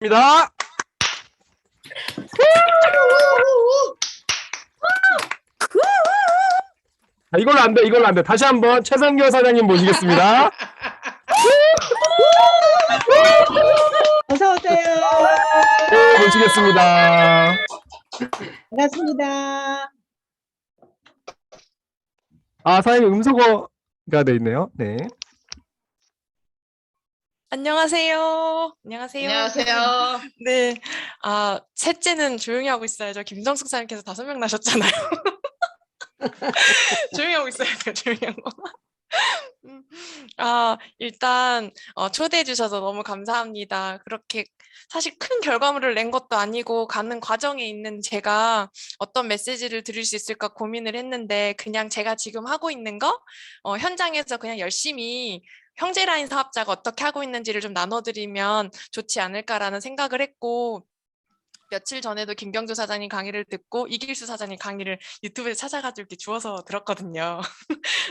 입니다. 이걸로 안 돼, 이걸로 안 돼. 다시 한번 최성규 사장님 모시겠습니다. 어서 오세요. 네, 모시겠습니다. 반갑습니다. 아, 사장님 음소거가 돼 있네요. 네. 안녕하세요. 안녕하세요. 안녕하세요. 네. 셋째는 조용히 하고 있어야죠. 김정숙 사님께서 5명 나셨잖아요. 조용히 하고 있어야 돼요. 조용히 하고. 일단 초대해 주셔서 너무 감사합니다. 그렇게 사실 큰 결과물을 낸 것도 아니고 가는 과정에 있는 제가 어떤 메시지를 드릴 수 있을까 고민을 했는데 그냥 제가 지금 하고 있는 거 현장에서 그냥 열심히 형제라인 사업자가 어떻게 하고 있는지를 좀 나눠드리면 좋지 않을까라는 생각을 했고 며칠 전에도 김경주 사장님 강의를 듣고 이길수 사장님 강의를 유튜브에 찾아가지고 이렇게 주워서 들었거든요.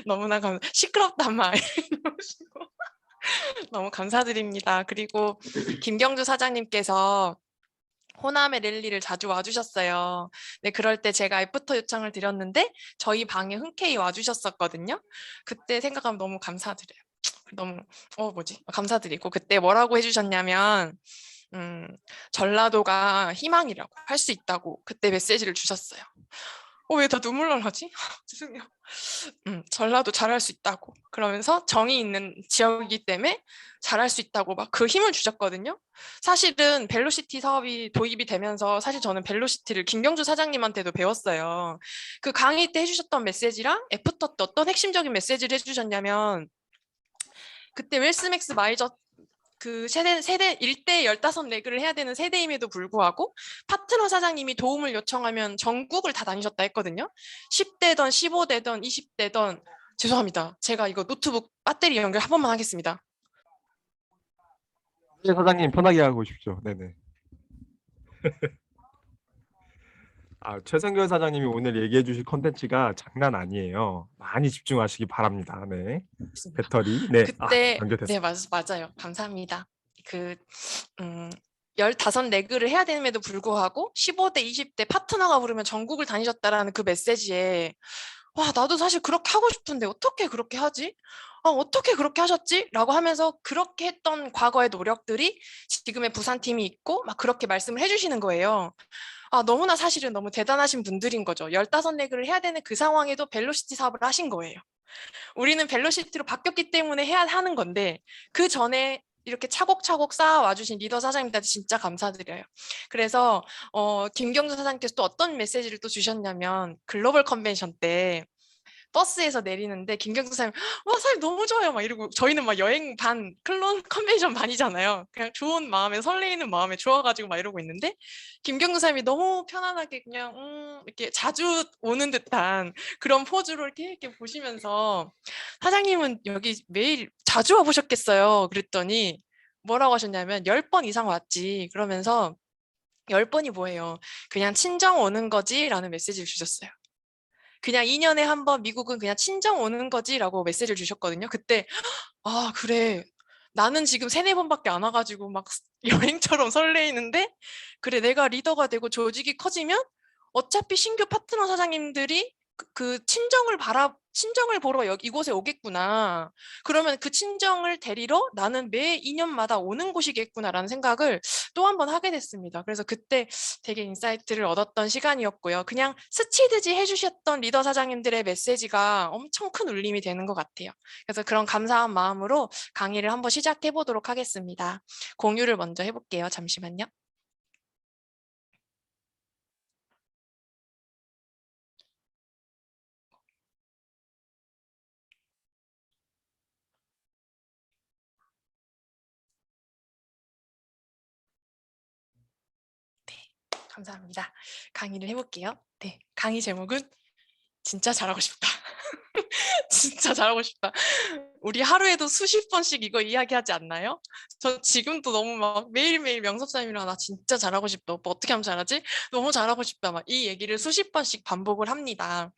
너무나 시끄럽단 말 이러시고 너무 감사드립니다. 그리고 김경주 사장님께서 호남의 랠리를 자주 와주셨어요. 네, 그럴 때 제가 애프터 요청을 드렸는데 저희 방에 흔쾌히 와주셨었거든요. 그때 생각하면 너무 감사드려요. 너무 감사드리고 그때 뭐라고 해주셨냐면 전라도가 희망이라고 할 수 있다고 그때 메시지를 주셨어요. 왜 다 눈물 나지? 죄송해요. 전라도 잘할 수 있다고 그러면서 정이 있는 지역이기 때문에 잘할 수 있다고 막 그 힘을 주셨거든요. 사실은 벨로시티 사업이 도입이 되면서 사실 저는 벨로시티를 김경주 사장님한테도 배웠어요. 그 강의 때 해주셨던 메시지랑 애프터 때 어떤 핵심적인 메시지를 해주셨냐면 그때 웰스맥스 마이저 그 세대 1대 15레그를 해야 되는 세대임에도 불구하고 파트너 사장님이 도움을 요청하면 전국을 다 다니셨다 했거든요. 10대던 15대던 20대던 죄송합니다. 제가 이거 노트북 배터리 연결 한 번만 하겠습니다. 네, 사장님 편하게 하고 오십시오. 네네. 최성규 사장님이 오늘 얘기해 주실 컨텐츠가 장난 아니에요. 많이 집중하시기 바랍니다. 네. 배터리. 네. 그때 연결됐습니다. 네, 맞아요. 감사합니다. 15레그를 해야 됨에도 불구하고 15대, 20대 파트너가 부르면 전국을 다니셨다라는 그 메시지에 와, 나도 사실 그렇게 하고 싶은데 어떻게 그렇게 하지? 어떻게 그렇게 하셨지? 라고 하면서 그렇게 했던 과거의 노력들이 지금의 부산팀이 있고 막 그렇게 말씀을 해주시는 거예요. 너무나 사실은 너무 대단하신 분들인 거죠. 15레그를 해야 되는 그 상황에도 벨로시티 사업을 하신 거예요. 우리는 벨로시티로 바뀌었기 때문에 해야 하는 건데 그 전에 이렇게 차곡차곡 쌓아와 주신 리더 사장님들한테 진짜 감사드려요. 그래서 김경주 사장님께서 또 어떤 메시지를 또 주셨냐면 글로벌 컨벤션 때 버스에서 내리는데 김경수 사장님 와 사장님 너무 좋아요 막 이러고 저희는 막 여행 반 클론 컨벤션 반이잖아요. 그냥 좋은 마음에 설레이는 마음에 좋아가지고 막 이러고 있는데 김경수 사장님이 너무 편안하게 그냥 이렇게 자주 오는 듯한 그런 포즈로 이렇게 보시면서 사장님은 여기 매일 자주 와보셨겠어요. 그랬더니 뭐라고 하셨냐면 10번 이상 왔지. 그러면서 10번이 뭐예요? 그냥 친정 오는 거지 라는 메시지를 주셨어요. 그냥 2년에 한 번 미국은 그냥 친정 오는 거지라고 메시지를 주셨거든요. 그때 그래. 나는 지금 3-4번밖에 안 와가지고 막 여행처럼 설레이는데 그래 내가 리더가 되고 조직이 커지면 어차피 신규 파트너 사장님들이 그 친정을 보러 이곳에 오겠구나. 그러면 그 친정을 데리러 나는 매 2년마다 오는 곳이겠구나라는 생각을 또 한 번 하게 됐습니다. 그래서 그때 되게 인사이트를 얻었던 시간이었고요. 그냥 스치듯이 해주셨던 리더 사장님들의 메시지가 엄청 큰 울림이 되는 것 같아요. 그래서 그런 감사한 마음으로 강의를 한번 시작해 보도록 하겠습니다. 공유를 먼저 해볼게요. 잠시만요. 감사합니다. 강의를 해볼게요. 네, 강의 제목은 진짜 잘하고 싶다. 진짜 잘하고 싶다. 우리 하루에도 수십 번씩 이거 이야기하지 않나요? 저 지금도 너무 막 매일매일 명섭쌤이랑 나 진짜 잘하고 싶다. 오빠 어떻게 하면 잘하지? 너무 잘하고 싶다. 막 이 얘기를 수십 번씩 반복을 합니다.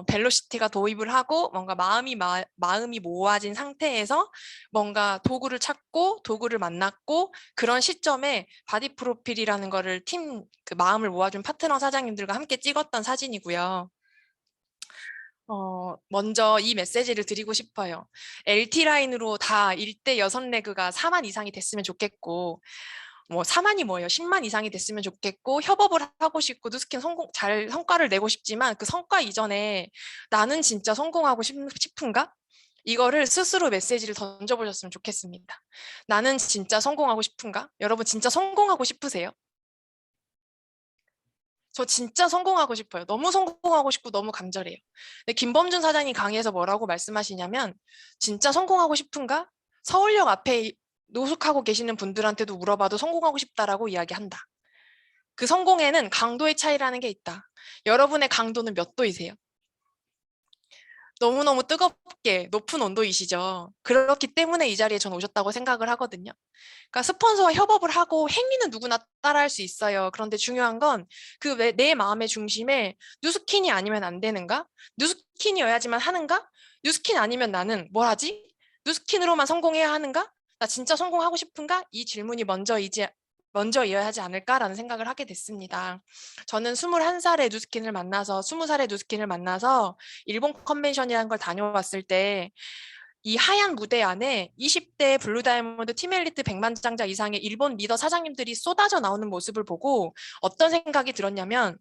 벨로시티가 도입을 하고 뭔가 마음이 모아진 상태에서 뭔가 도구를 찾고 도구를 만났고 그런 시점에 바디 프로필이라는 거를 그 마음을 모아준 파트너 사장님들과 함께 찍었던 사진이고요. 먼저 이 메시지를 드리고 싶어요. LT라인으로 다 1대 6레그가 4만 이상이 됐으면 좋겠고, 뭐 4만이 뭐예요? 10만 이상이 됐으면 좋겠고, 협업을 하고 싶고, 누스킨 성과를 내고 싶지만 그 성과 이전에 나는 진짜 성공하고 싶은가? 이거를 스스로 메시지를 던져보셨으면 좋겠습니다. 나는 진짜 성공하고 싶은가? 여러분 진짜 성공하고 싶으세요? 저 진짜 성공하고 싶어요. 너무 성공하고 싶고 너무 간절해요. 근데 김범준 사장이 강의에서 뭐라고 말씀하시냐면 진짜 성공하고 싶은가? 서울역 앞에 노숙하고 계시는 분들한테도 물어봐도 성공하고 싶다라고 이야기한다. 그 성공에는 강도의 차이라는 게 있다. 여러분의 강도는 몇 도이세요? 너무너무 뜨겁게 높은 온도이시죠. 그렇기 때문에 이 자리에 전 오셨다고 생각을 하거든요. 그러니까 스폰서와 협업을 하고 행위는 누구나 따라할 수 있어요. 그런데 중요한 건 그 내 마음의 중심에 뉴스킨이 아니면 안 되는가? 뉴스킨이어야지만 하는가? 뉴스킨 아니면 나는 뭘 하지? 뉴스킨으로만 성공해야 하는가? 나 진짜 성공하고 싶은가? 이 질문이 먼저이어야 하지 않을까라는 생각을 하게 됐습니다. 저는 21살에 뉴스킨을 만나서 20살에 뉴스킨을 만나서 일본 컨벤션이라는 걸 다녀왔을 때 이 하얀 무대 안에 20대 블루다이아몬드 팀 엘리트 100만 장자 이상의 일본 리더 사장님들이 쏟아져 나오는 모습을 보고 어떤 생각이 들었냐면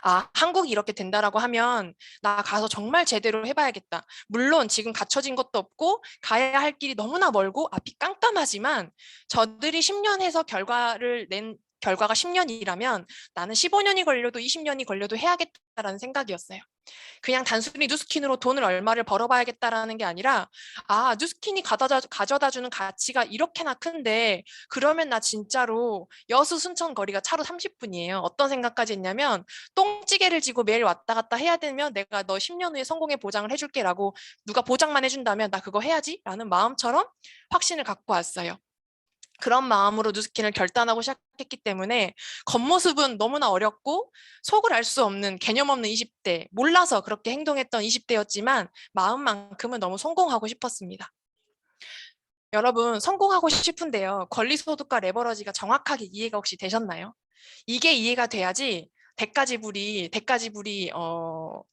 아, 한국이 이렇게 된다라고 하면 나 가서 정말 제대로 해봐야겠다. 물론 지금 갖춰진 것도 없고 가야 할 길이 너무나 멀고 앞이 깜깜하지만 저들이 10년 해서 결과가 10년이라면 나는 15년이 걸려도 20년이 걸려도 해야겠다라는 생각이었어요. 그냥 단순히 뉴스킨으로 돈을 얼마를 벌어봐야겠다라는 게 아니라 아 뉴스킨이 가져다 주는 가치가 이렇게나 큰데 그러면 나 진짜로 여수 순천 거리가 차로 30분이에요. 어떤 생각까지 했냐면 똥찌개를 지고 매일 왔다 갔다 해야 되면 내가 너 10년 후에 성공의 보장을 해줄게 라고 누가 보장만 해준다면 나 그거 해야지 라는 마음처럼 확신을 갖고 왔어요. 그런 마음으로 뉴스킨을 결단하고 시작했기 때문에 겉모습은 너무나 어렵고 속을 알 수 없는 개념 없는 20대, 몰라서 그렇게 행동했던 20대였지만 마음만큼은 너무 성공하고 싶었습니다. 여러분 성공하고 싶은데요. 권리소득과 레버러지가 정확하게 이해가 혹시 되셨나요? 이게 이해가 돼야지 대가지불이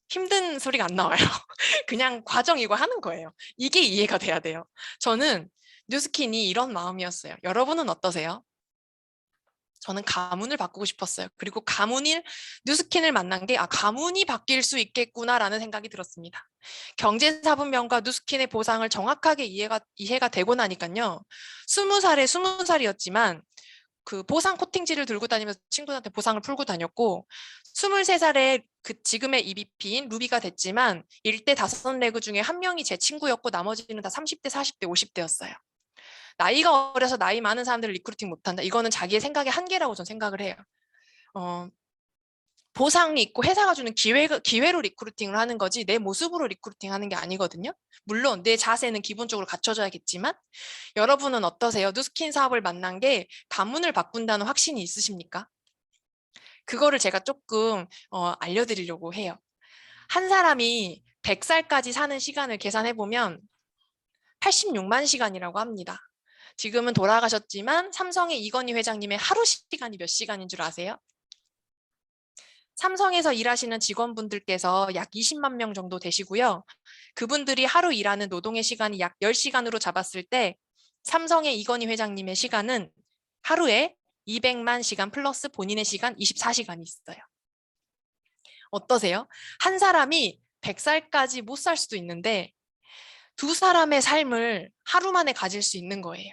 힘든 소리가 안 나와요. 그냥 과정이고 하는 거예요. 이게 이해가 돼야 돼요. 저는 뉴스킨이 이런 마음이었어요. 여러분은 어떠세요? 저는 가문을 바꾸고 싶었어요. 그리고 뉴스킨을 만난 게 가문이 바뀔 수 있겠구나라는 생각이 들었습니다. 경제사분면과 뉴스킨의 보상을 정확하게 이해가 되고 나니까요. 20살이었지만 그 보상 코팅지를 들고 다니면서 친구들한테 보상을 풀고 다녔고 23살에 그 지금의 EVP인 루비가 됐지만 1대 5레그 중에 한 명이 제 친구였고 나머지는 다 30대, 40대, 50대였어요. 나이가 어려서 나이 많은 사람들을 리크루팅 못한다. 이거는 자기의 생각의 한계라고 저는 생각을 해요. 보상이 있고 회사가 주는 기회로 리크루팅을 하는 거지 내 모습으로 리크루팅하는 게 아니거든요. 물론 내 자세는 기본적으로 갖춰져야겠지만 여러분은 어떠세요? 뉴스킨 사업을 만난 게 가문을 바꾼다는 확신이 있으십니까? 그거를 제가 조금 알려드리려고 해요. 한 사람이 100살까지 사는 시간을 계산해보면 86만 시간이라고 합니다. 지금은 돌아가셨지만 삼성의 이건희 회장님의 하루 시간이 몇 시간인 줄 아세요? 삼성에서 일하시는 직원분들께서 약 20만 명 정도 되시고요. 그분들이 하루 일하는 노동의 시간이 약 10시간으로 잡았을 때 삼성의 이건희 회장님의 시간은 하루에 200만 시간 플러스 본인의 시간 24시간이 있어요. 어떠세요? 한 사람이 100살까지 못 살 수도 있는데 두 사람의 삶을 하루 만에 가질 수 있는 거예요.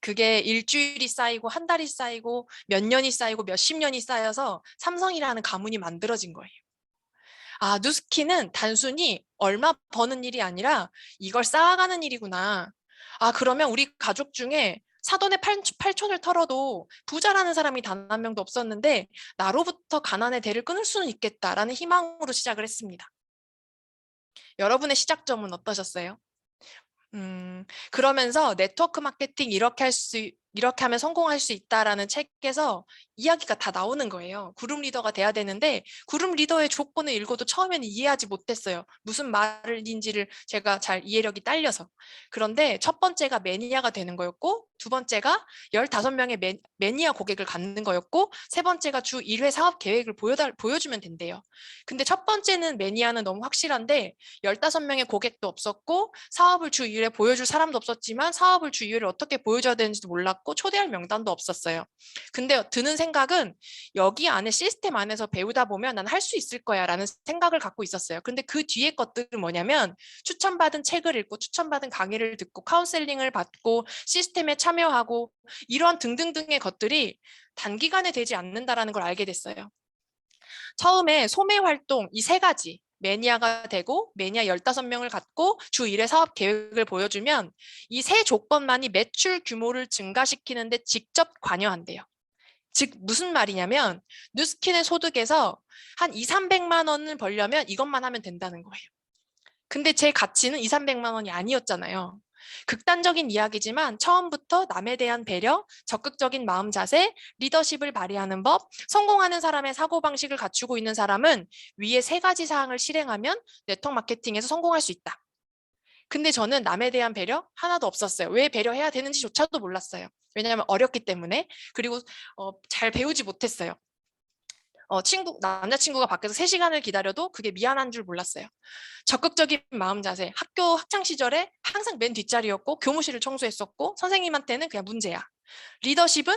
그게 일주일이 쌓이고 한 달이 쌓이고 몇 년이 쌓이고 몇십 년이 쌓여서 삼성이라는 가문이 만들어진 거예요. 뉴스킨은 단순히 얼마 버는 일이 아니라 이걸 쌓아가는 일이구나. 그러면 우리 가족 중에 사돈의 팔촌을 털어도 부자라는 사람이 단 한 명도 없었는데 나로부터 가난의 대를 끊을 수는 있겠다라는 희망으로 시작을 했습니다. 여러분의 시작점은 어떠셨어요? 그러면서 네트워크 마케팅 이렇게 하면 성공할 수 있다라는 책에서 이야기가 다 나오는 거예요. 그룹 리더가 돼야 되는데 그룹 리더의 조건을 읽어도 처음에는 이해하지 못했어요. 무슨 말인지를 제가 잘 이해력이 딸려서. 그런데 첫 번째가 매니아가 되는 거였고 두 번째가 15명의 매니아 고객을 갖는 거였고 세 번째가 주 1회 사업 계획을 보여주면 된대요. 근데 첫 번째는 매니아는 너무 확실한데 15명의 고객도 없었고 사업을 주 2회 보여줄 사람도 없었지만 사업을 주 2회를 어떻게 보여줘야 되는지도 몰랐고 초대할 명단도 없었어요. 근데 드는 생각은 여기 안에 시스템 안에서 배우다 보면 난 할 수 있을 거야 라는 생각을 갖고 있었어요. 근데 그 뒤에 것들은 뭐냐면 추천받은 책을 읽고 추천받은 강의를 듣고 카운셀링을 받고 시스템에 참여하고 이러한 등등등의 것들이 단기간에 되지 않는다라는 걸 알게 됐어요. 처음에 소매 활동 이 세 가지 매니아가 되고 매니아 15명을 갖고 주 1회 사업 계획을 보여주면 이 세 조건만이 매출 규모를 증가시키는데 직접 관여한대요. 즉 무슨 말이냐면 뉴스킨의 소득에서 한 2, 300만 원을 벌려면 이것만 하면 된다는 거예요. 근데 제 가치는 2, 300만 원이 아니었잖아요. 극단적인 이야기지만 처음부터 남에 대한 배려, 적극적인 마음 자세, 리더십을 발휘하는 법, 성공하는 사람의 사고방식을 갖추고 있는 사람은 위에 세 가지 사항을 실행하면 네트워크 마케팅에서 성공할 수 있다. 근데 저는 남에 대한 배려 하나도 없었어요. 왜 배려해야 되는지조차도 몰랐어요. 왜냐하면 어렸기 때문에. 그리고 잘 배우지 못했어요. 남자친구가 밖에서 3시간을 기다려도 그게 미안한 줄 몰랐어요. 적극적인 마음 자세. 학교 학창 시절에 항상 맨 뒷자리였고 교무실을 청소했었고 선생님한테는 그냥 문제야. 리더십은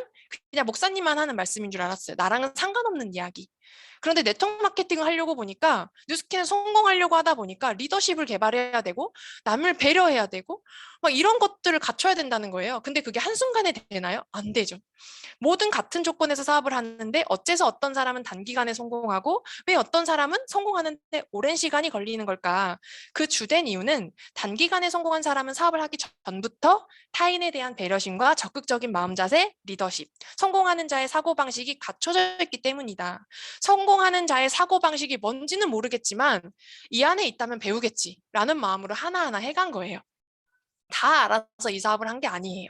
그냥 목사님만 하는 말씀인 줄 알았어요. 나랑은 상관없는 이야기. 그런데 네트워크 마케팅을 하려고 보니까 뉴스킨에 성공하려고 하다 보니까 리더십을 개발해야 되고 남을 배려해야 되고 막 이런 것들을 갖춰야 된다는 거예요. 근데 그게 한순간에 되나요? 안 되죠. 모든 같은 조건에서 사업을 하는데 어째서 어떤 사람은 단기간에 성공하고 왜 어떤 사람은 성공하는데 오랜 시간이 걸리는 걸까? 그 주된 이유는 단기간에 성공한 사람은 사업을 하기 전부터 타인에 대한 배려심과 적극적인 마음 자세, 리더십, 성공하는 자의 사고방식이 갖춰져 있기 때문이다. 성공하는 자의 사고방식이 뭔지는 모르겠지만 이 안에 있다면 배우겠지라는 마음으로 하나하나 해간 거예요. 다 알아서 이 사업을 한 게 아니에요.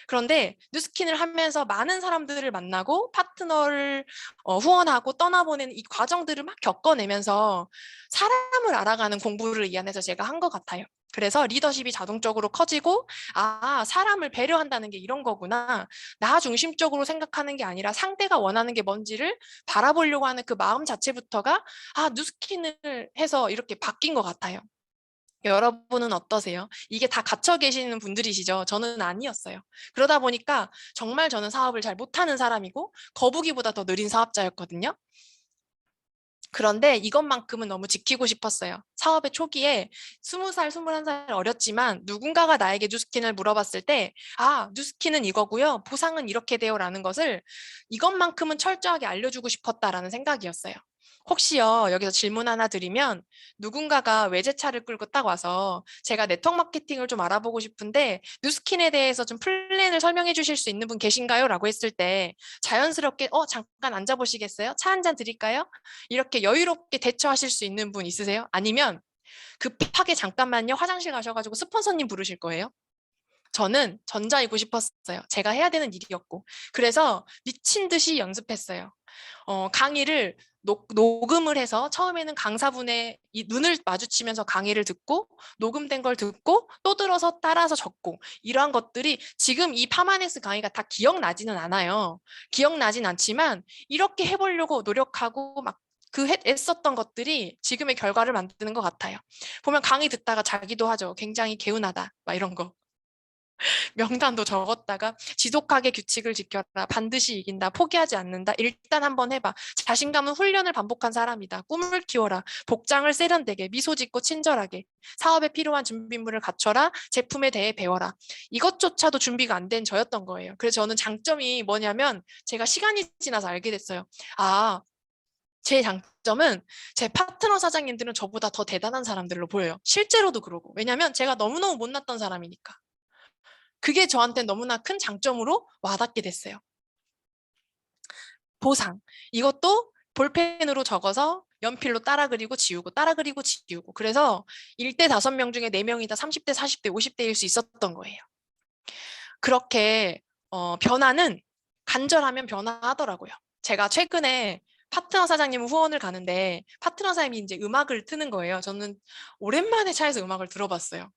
그런데 뉴스킨을 하면서 많은 사람들을 만나고 파트너를 후원하고 떠나보내는 이 과정들을 막 겪어내면서 사람을 알아가는 공부를 이 안에서 제가 한 것 같아요. 그래서 리더십이 자동적으로 커지고 사람을 배려한다는 게 이런 거구나. 나 중심적으로 생각하는 게 아니라 상대가 원하는 게 뭔지를 바라보려고 하는 그 마음 자체부터가 뉴스킨을 해서 이렇게 바뀐 것 같아요. 여러분은 어떠세요? 이게 다 갇혀 계시는 분들이시죠? 저는 아니었어요. 그러다 보니까 정말 저는 사업을 잘 못하는 사람이고 거북이보다 더 느린 사업자였거든요. 그런데 이것만큼은 너무 지키고 싶었어요. 사업의 초기에 20살, 21살 어렸지만 누군가가 나에게 뉴스킨을 물어봤을 때 뉴스킨은 이거고요. 보상은 이렇게 돼요 라는 것을 이것만큼은 철저하게 알려주고 싶었다라는 생각이었어요. 혹시요, 여기서 질문 하나 드리면 누군가가 외제차를 끌고 딱 와서 제가 네트워크 마케팅을 좀 알아보고 싶은데 뉴스킨에 대해서 좀 플랜을 설명해 주실 수 있는 분 계신가요? 라고 했을 때 자연스럽게 잠깐 앉아보시겠어요? 차 한 잔 드릴까요? 이렇게 여유롭게 대처하실 수 있는 분 있으세요? 아니면 급하게 잠깐만요, 화장실 가셔가지고 스폰서님 부르실 거예요? 저는 전자이고 싶었어요. 제가 해야 되는 일이었고. 그래서 미친 듯이 연습했어요. 강의를 녹음을 해서 처음에는 강사분의 이 눈을 마주치면서 강의를 듣고 녹음된 걸 듣고 또 들어서 따라서 적고 이러한 것들이 지금 이 파마넥스 강의가 다 기억나지는 않아요. 기억나진 않지만 이렇게 해보려고 노력하고 막 애썼던 것들이 지금의 결과를 만드는 것 같아요. 보면 강의 듣다가 자기도 하죠. 굉장히 개운하다. 막 이런 거. 명단도 적었다가 지속하게 규칙을 지켜라. 반드시 이긴다. 포기하지 않는다. 일단 한번 해봐. 자신감은 훈련을 반복한 사람이다. 꿈을 키워라. 복장을 세련되게, 미소 짓고 친절하게. 사업에 필요한 준비물을 갖춰라. 제품에 대해 배워라. 이것조차도 준비가 안 된 저였던 거예요. 그래서 저는 장점이 뭐냐면 제가 시간이 지나서 알게 됐어요. 제 장점은 제 파트너 사장님들은 저보다 더 대단한 사람들로 보여요. 실제로도 그러고. 왜냐면 제가 너무너무 못났던 사람이니까. 그게 저한테 너무나 큰 장점으로 와닿게 됐어요. 보상. 이것도 볼펜으로 적어서 연필로 따라 그리고 지우고 따라 그리고 지우고. 그래서 1대 5명 중에 4명이 다 30대, 40대, 50대일 수 있었던 거예요. 그렇게 변화는 간절하면 변화하더라고요. 제가 최근에 파트너 사장님 후원을 가는데 파트너 사장님이 이제 음악을 트는 거예요. 저는 오랜만에 차에서 음악을 들어봤어요.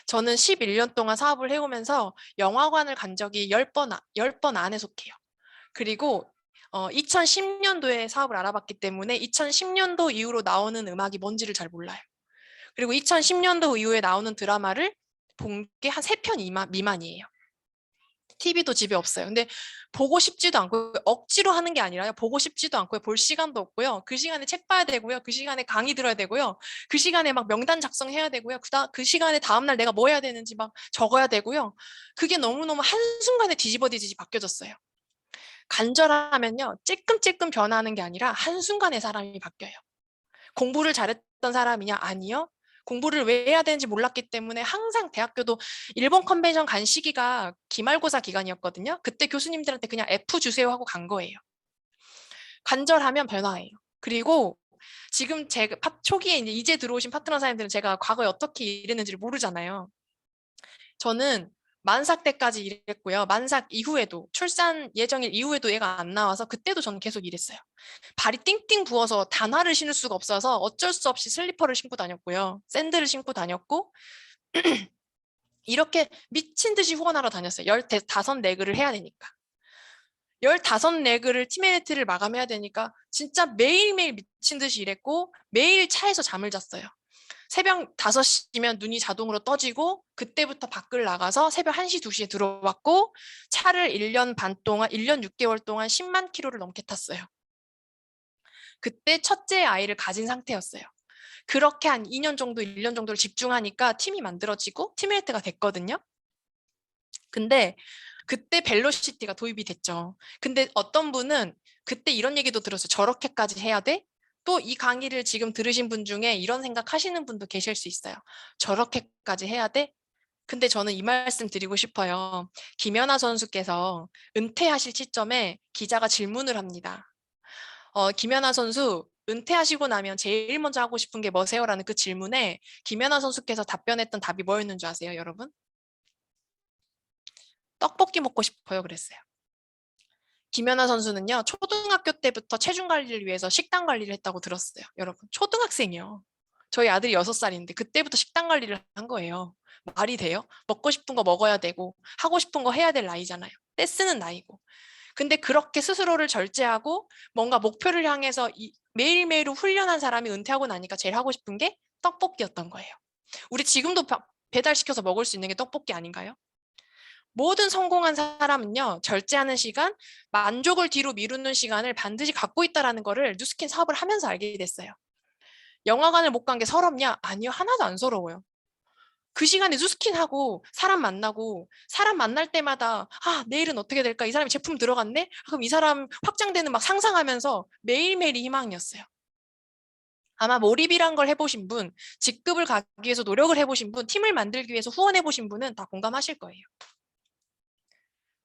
저는 11년 동안 사업을 해오면서 영화관을 간 적이 10번 안에 속해요. 그리고 2010년도에 사업을 알아봤기 때문에 2010년도 이후로 나오는 음악이 뭔지를 잘 몰라요. 그리고 2010년도 이후에 나오는 드라마를 본 게 한 3편 미만이에요. TV도 집에 없어요. 근데 보고 싶지도 않고 억지로 하는 게 아니라요. 보고 싶지도 않고요. 볼 시간도 없고요. 그 시간에 책 봐야 되고요. 그 시간에 강의 들어야 되고요. 그 시간에 막 명단 작성해야 되고요. 그 시간에 다음날 내가 뭐 해야 되는지 막 적어야 되고요. 그게 너무너무 한순간에 뒤집어지지 바뀌어졌어요. 간절하면요. 찔끔찔끔 변하는 게 아니라 한순간에 사람이 바뀌어요. 공부를 잘했던 사람이냐? 아니요. 공부를 왜 해야 되는지 몰랐기 때문에 항상 대학교도 일본 컨벤션 간 시기가 기말고사 기간이었거든요. 그때 교수님들한테 그냥 F 주세요 하고 간 거예요. 간절하면 변화해요. 그리고 지금 제 초기에 이제 들어오신 파트너 사장님들은 제가 과거에 어떻게 일했는지를 모르잖아요. 저는 만삭 때까지 일했고요. 만삭 이후에도 출산 예정일 이후에도 얘가 안 나와서 그때도 저는 계속 일했어요. 발이 띵띵 부어서 단화를 신을 수가 없어서 어쩔 수 없이 슬리퍼를 신고 다녔고요. 샌들을 신고 다녔고 이렇게 미친 듯이 후원하러 다녔어요. 15레그를 해야 되니까. 15레그를 팀메이트를 마감해야 되니까 진짜 매일매일 미친 듯이 일했고 매일 차에서 잠을 잤어요. 새벽 5시면 눈이 자동으로 떠지고 그때부터 밖을 나가서 새벽 1시, 2시에 들어왔고 차를 1년 반 동안, 1년 6개월 동안 10만 킬로를 넘게 탔어요. 그때 첫째 아이를 가진 상태였어요. 그렇게 한 2년 정도, 1년 정도를 집중하니까 팀이 만들어지고 팀메이트가 됐거든요. 근데 그때 벨로시티가 도입이 됐죠. 근데 어떤 분은 그때 이런 얘기도 들었어요. 저렇게까지 해야 돼? 또 이 강의를 지금 들으신 분 중에 이런 생각 하시는 분도 계실 수 있어요. 저렇게까지 해야 돼? 근데 저는 이 말씀 드리고 싶어요. 김연아 선수께서 은퇴하실 시점에 기자가 질문을 합니다. 김연아 선수 은퇴하시고 나면 제일 먼저 하고 싶은 게 뭐세요? 라는 그 질문에 김연아 선수께서 답변했던 답이 뭐였는 줄 아세요, 여러분? 떡볶이 먹고 싶어요, 그랬어요. 김연아 선수는요, 초등학교 때부터 체중 관리를 위해서 식단 관리를 했다고 들었어요. 여러분, 초등학생이요. 저희 아들이 6살인데 그때부터 식단 관리를 한 거예요. 말이 돼요? 먹고 싶은 거 먹어야 되고 하고 싶은 거 해야 될 나이잖아요. 떼쓰는 나이고. 근데 그렇게 스스로를 절제하고 뭔가 목표를 향해서 매일매일 훈련한 사람이 은퇴하고 나니까 제일 하고 싶은 게 떡볶이였던 거예요. 우리 지금도 배달시켜서 먹을 수 있는 게 떡볶이 아닌가요? 모든 성공한 사람은요, 절제하는 시간, 만족을 뒤로 미루는 시간을 반드시 갖고 있다는 거를 뉴스킨 사업을 하면서 알게 됐어요. 영화관을 못 간 게 서럽냐? 아니요, 하나도 안 서러워요. 그 시간에 뉴스킨하고 사람 만나고 사람 만날 때마다 내일은 어떻게 될까? 이 사람이 제품 들어갔네? 그럼 이 사람 확장되는 막 상상하면서 매일매일이 희망이었어요. 아마 몰입이란 걸 해보신 분, 직급을 가기 위해서 노력을 해보신 분, 팀을 만들기 위해서 후원해보신 분은 다 공감하실 거예요.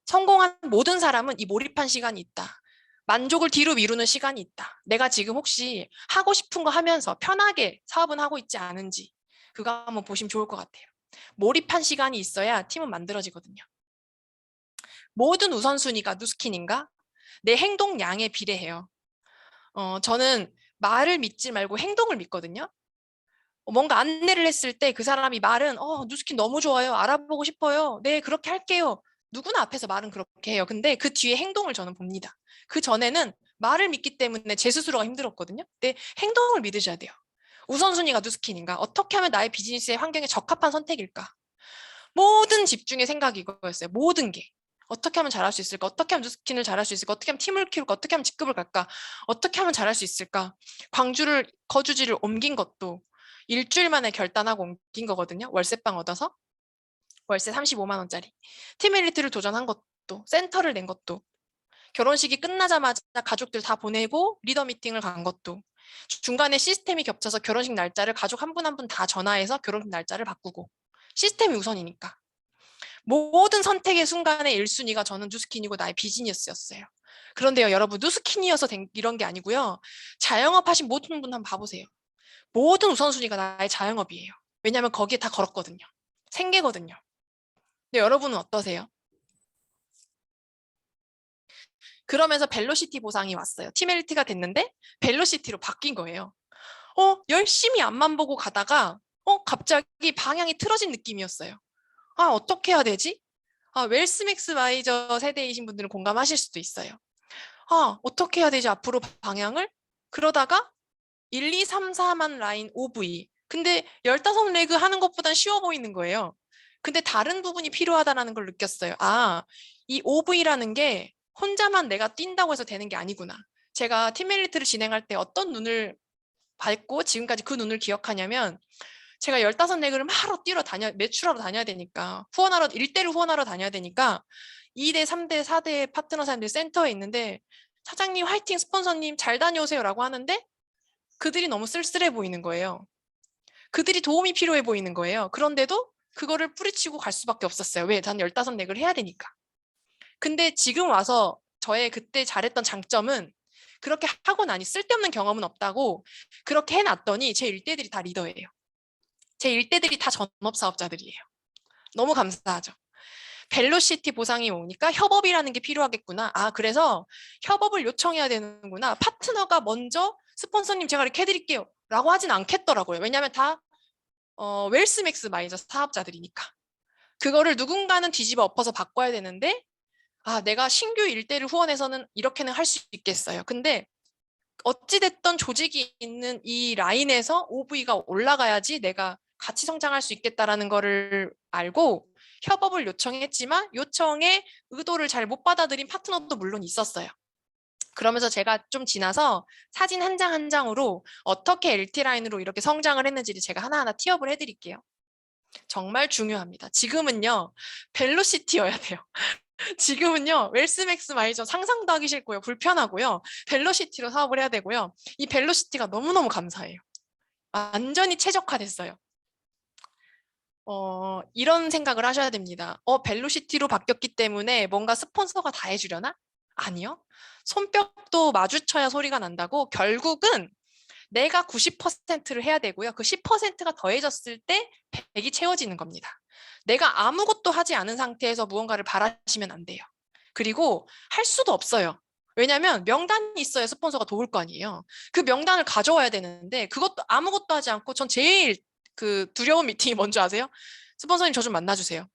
성공한 모든 사람은 이 몰입한 시간이 있다. 만족을 뒤로 미루는 시간이 있다. 내가 지금 혹시 하고 싶은 거 하면서 편하게 사업은 하고 있지 않은지 그거 한번 보시면 좋을 것 같아요. 몰입한 시간이 있어야 팀은 만들어지거든요. 모든 우선순위가 누스킨인가? 내 행동량에 비례해요. 저는 말을 믿지 말고 행동을 믿거든요. 뭔가 안내를 했을 때 그 사람이 말은 누스킨 너무 좋아요. 알아보고 싶어요. 네, 그렇게 할게요. 누구나 앞에서 말은 그렇게 해요. 근데 그 뒤에 행동을 저는 봅니다. 그 전에는 말을 믿기 때문에 제 스스로가 힘들었거든요. 근데 행동을 믿으셔야 돼요. 우선순위가 누스킨인가? 어떻게 하면 나의 비즈니스의 환경에 적합한 선택일까? 모든 집중의 생각이 이거였어요. 모든 게. 어떻게 하면 잘할 수 있을까? 어떻게 하면 뉴스킨을 잘할 수 있을까? 어떻게 하면 팀을 키울까? 어떻게 하면 직급을 갈까? 어떻게 하면 잘할 수 있을까? 광주를 거주지를 옮긴 것도 일주일 만에 결단하고 옮긴 거거든요. 월세방 얻어서. 월세 35만 원짜리. 팀 엘리트를 도전한 것도, 센터를 낸 것도, 결혼식이 끝나자마자 가족들 다 보내고 리더 미팅을 간 것도, 중간에 시스템이 겹쳐서 결혼식 날짜를 가족 한 분 한 분 다 전화해서 결혼식 날짜를 바꾸고, 시스템이 우선이니까. 모든 선택의 순간의 1순위가 저는 뉴스킨이고 나의 비즈니스였어요. 그런데요, 여러분, 누스킨이어서 이런 게 아니고요. 자영업 하신 모든 분 한번 봐보세요. 모든 우선순위가 나의 자영업이에요. 왜냐하면 거기에 다 걸었거든요. 생계거든요. 근데 여러분은 어떠세요? 그러면서 벨로시티 보상이 왔어요. 티멜리티가 됐는데 벨로시티로 바뀐 거예요. 열심히 앞만 보고 가다가 갑자기 방향이 틀어진 느낌이었어요. 아, 어떻게 해야 되지? 아, 웰스 맥스마이저 세대이신 분들은 공감하실 수도 있어요. 아, 어떻게 해야 되지? 앞으로 방향을? 그러다가 1, 2, 3, 4만 라인 OV. 근데 15레그 하는 것보단 쉬워 보이는 거예요. 근데 다른 부분이 필요하다는 걸 느꼈어요. 아, 이 OV라는 게 혼자만 내가 뛴다고 해서 되는 게 아니구나. 제가 팀멜리트를 진행할 때 어떤 눈을 밟고 지금까지 그 눈을 기억하냐면 제가 15레그를 매출하러 다녀야 되니까 후원하러 1대를 후원하러 다녀야 되니까 2대, 3대, 4대 파트너 사람들이 센터에 있는데 사장님 화이팅 스폰서님 잘 다녀오세요라고 하는데 그들이 너무 쓸쓸해 보이는 거예요. 그들이 도움이 필요해 보이는 거예요. 그런데도 그거를 뿌리치고 갈 수밖에 없었어요. 왜? 난 15렉을 해야 되니까. 근데 지금 와서 저의 그때 잘했던 장점은 그렇게 하고 나니 쓸데없는 경험은 없다고 그렇게 해놨더니 제 일대들이 다 리더예요. 제 일대들이 다 전업사업자들이에요. 너무 감사하죠. 벨로시티 보상이 오니까 협업이라는 게 필요하겠구나. 아, 그래서 협업을 요청해야 되는구나. 파트너가 먼저 스폰서님 제가 이렇게 해드릴게요. 라고 하진 않겠더라고요. 왜냐하면 다 웰스 맥스 마이저 사업자들이니까. 그거를 누군가는 뒤집어 엎어서 바꿔야 되는데 아, 내가 신규 일대를 후원해서는 이렇게는 할 수 있겠어요. 근데 어찌됐던 조직이 있는 이 라인에서 OV가 올라가야지 내가 같이 성장할 수 있겠다라는 거를 알고 협업을 요청했지만 요청의 의도를 잘 못 받아들인 파트너도 물론 있었어요. 그러면서 제가 좀 지나서 사진 한 장 한 장으로 어떻게 LT 라인으로 이렇게 성장을 했는지를 제가 하나하나 티업을 해드릴게요. 정말 중요합니다. 지금은요, 벨로시티여야 돼요. 지금은요, 웰스맥스 마이저 상상도 하기 싫고요. 불편하고요. 벨로시티로 사업을 해야 되고요. 이 벨로시티가 너무너무 감사해요. 완전히 최적화됐어요. 이런 생각을 하셔야 됩니다. 벨로시티로 바뀌었기 때문에 뭔가 스폰서가 다 해주려나? 아니요. 손뼉도 마주쳐야 소리가 난다고 결국은 내가 90%를 해야 되고요. 그 10%가 더해졌을 때 100이 채워지는 겁니다. 내가 아무것도 하지 않은 상태에서 무언가를 바라시면 안 돼요. 그리고 할 수도 없어요. 왜냐하면 명단이 있어야 스폰서가 도울 거 아니에요. 그 명단을 가져와야 되는데 그것도 아무것도 하지 않고 전 제일 그 두려운 미팅이 뭔지 아세요? 스폰서님 저 좀 만나주세요.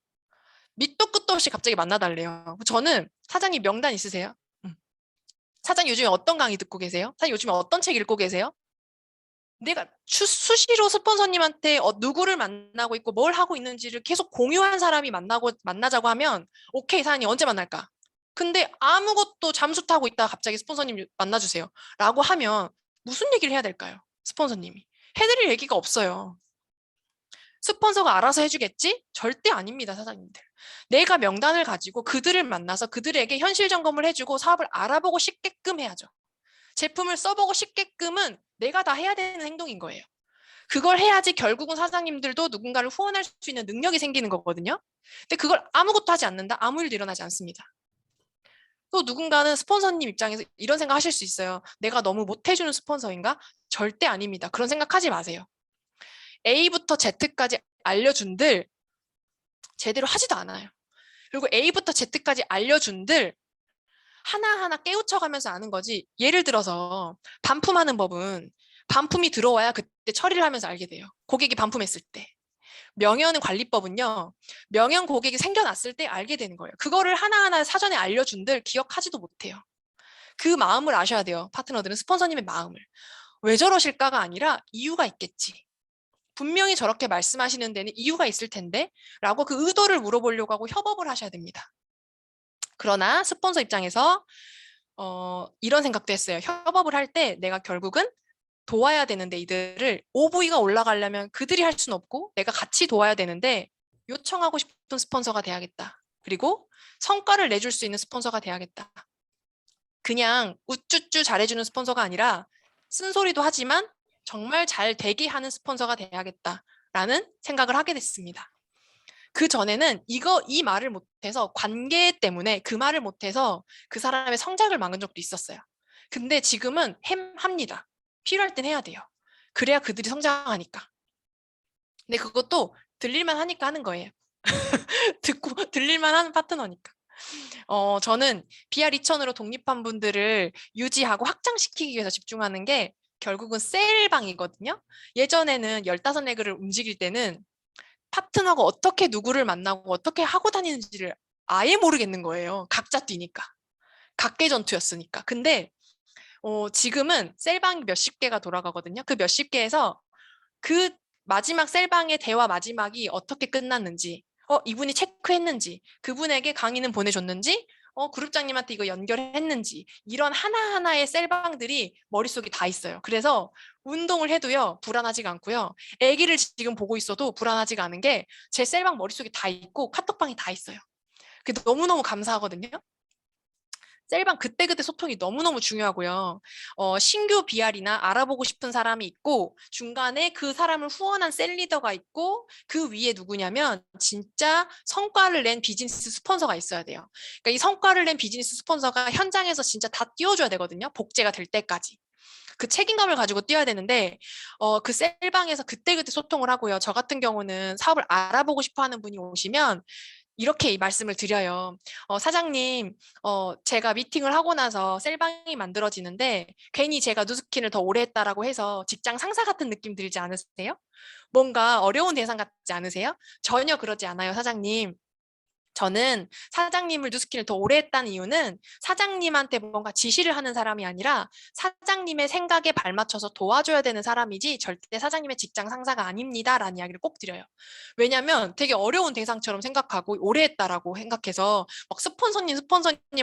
밑도 끝도 없이 갑자기 만나달래요. 저는 사장님 명단 있으세요? 사장님 요즘에 어떤 강의 듣고 계세요? 사장님 요즘에 어떤 책 읽고 계세요? 내가 수시로 스폰서님한테 누구를 만나고 있고 뭘 하고 있는지를 계속 공유한 사람이 만나자고 하면 오케이 사장님 언제 만날까? 근데 아무것도 잠수 타고 있다가 갑자기 스폰서님 만나주세요 라고 하면 무슨 얘기를 해야 될까요? 스폰서님이 해드릴 얘기가 없어요. 스폰서가 알아서 해주겠지? 절대 아닙니다, 사장님들. 내가 명단을 가지고 그들을 만나서 그들에게 현실 점검을 해주고 사업을 알아보고 싶게끔 해야죠. 제품을 써보고 싶게끔은 내가 다 해야 되는 행동인 거예요. 그걸 해야지 결국은 사장님들도 누군가를 후원할 수 있는 능력이 생기는 거거든요. 근데 그걸 아무것도 하지 않는다? 아무 일도 일어나지 않습니다. 또 누군가는 스폰서님 입장에서 이런 생각 하실 수 있어요. 내가 너무 못해주는 스폰서인가? 절대 아닙니다. 그런 생각하지 마세요. A부터 Z까지 알려준들 제대로 하지도 않아요. 그리고 A부터 Z까지 알려준들 하나하나 깨우쳐가면서 아는 거지. 예를 들어서 반품하는 법은 반품이 들어와야 그때 처리를 하면서 알게 돼요. 고객이 반품했을 때. 명예는 관리법은요. 명예는 고객이 생겨났을 때 알게 되는 거예요. 그거를 하나하나 사전에 알려준들 기억하지도 못해요. 그 마음을 아셔야 돼요. 파트너들은 스폰서님의 마음을. 왜 저러실까가 아니라 이유가 있겠지. 분명히 저렇게 말씀하시는 데는 이유가 있을 텐데 라고 그 의도를 물어보려고 하고 협업을 하셔야 됩니다. 그러나 스폰서 입장에서 이런 생각도 했어요. 협업을 할 때 내가 결국은 도와야 되는데 이들을 OV가 올라가려면 그들이 할 수는 없고 내가 같이 도와야 되는데 요청하고 싶은 스폰서가 돼야겠다. 그리고 성과를 내줄 수 있는 스폰서가 돼야겠다. 그냥 우쭈쭈 잘해주는 스폰서가 아니라 쓴소리도 하지만 정말 잘 되게 하는 스폰서가 돼야겠다라는 생각을 하게 됐습니다. 그 전에는 이 말을 못해서 관계 때문에 그 말을 못해서 그 사람의 성장을 막은 적도 있었어요. 근데 지금은 합니다. 필요할 땐 해야 돼요. 그래야 그들이 성장하니까. 근데 그것도 들릴만 하니까 하는 거예요. 듣고 들릴만 하는 파트너니까. 저는 BR 2000으로 독립한 분들을 유지하고 확장시키기 위해서 집중하는 게 결국은 셀방이거든요. 예전에는 15레그를 움직일 때는 파트너가 어떻게 누구를 만나고 어떻게 하고 다니는지를 아예 모르겠는 거예요. 각자 뛰니까. 각계 전투였으니까. 근데 지금은 셀방이 몇십 개가 돌아가거든요. 그 몇십 개에서 그 마지막 셀방의 대화 마지막이 어떻게 끝났는지, 이분이 체크했는지, 그분에게 강의는 보내줬는지, 그룹장님한테 이거 연결했는지, 이런 하나하나의 셀방들이 머릿속에 다 있어요. 그래서 운동을 해도요, 불안하지가 않고요. 아기를 지금 보고 있어도 불안하지가 않은 게 제 셀방 머릿속에 다 있고 카톡방에 다 있어요. 그게 너무너무 감사하거든요. 셀방 그때그때 소통이 너무너무 중요하고요. 신규 BR이나 알아보고 싶은 사람이 있고 중간에 그 사람을 후원한 셀리더가 있고 그 위에 누구냐면 진짜 성과를 낸 비즈니스 스폰서가 있어야 돼요. 그러니까 이 성과를 낸 비즈니스 스폰서가 현장에서 진짜 다 띄워줘야 되거든요. 복제가 될 때까지. 그 책임감을 가지고 뛰어야 되는데 그 셀방에서 그때그때 소통을 하고요. 저 같은 경우는 사업을 알아보고 싶어 하는 분이 오시면 이렇게 이 말씀을 드려요. 사장님, 제가 미팅을 하고 나서 셀방이 만들어지는데 괜히 제가 누스킨을 더 오래 했다라고 해서 직장 상사 같은 느낌 들지 않으세요? 뭔가 어려운 대상 같지 않으세요? 전혀 그러지 않아요, 사장님. 저는 사장님을 뉴스킨을 더 오래 했다는 이유는 사장님한테 뭔가 지시를 하는 사람이 아니라 사장님의 생각에 발맞춰서 도와줘야 되는 사람이지 절대 사장님의 직장 상사가 아닙니다라는 이야기를 꼭 드려요. 왜냐하면 되게 어려운 대상처럼 생각하고 오래 했다라고 생각해서 막 스폰서님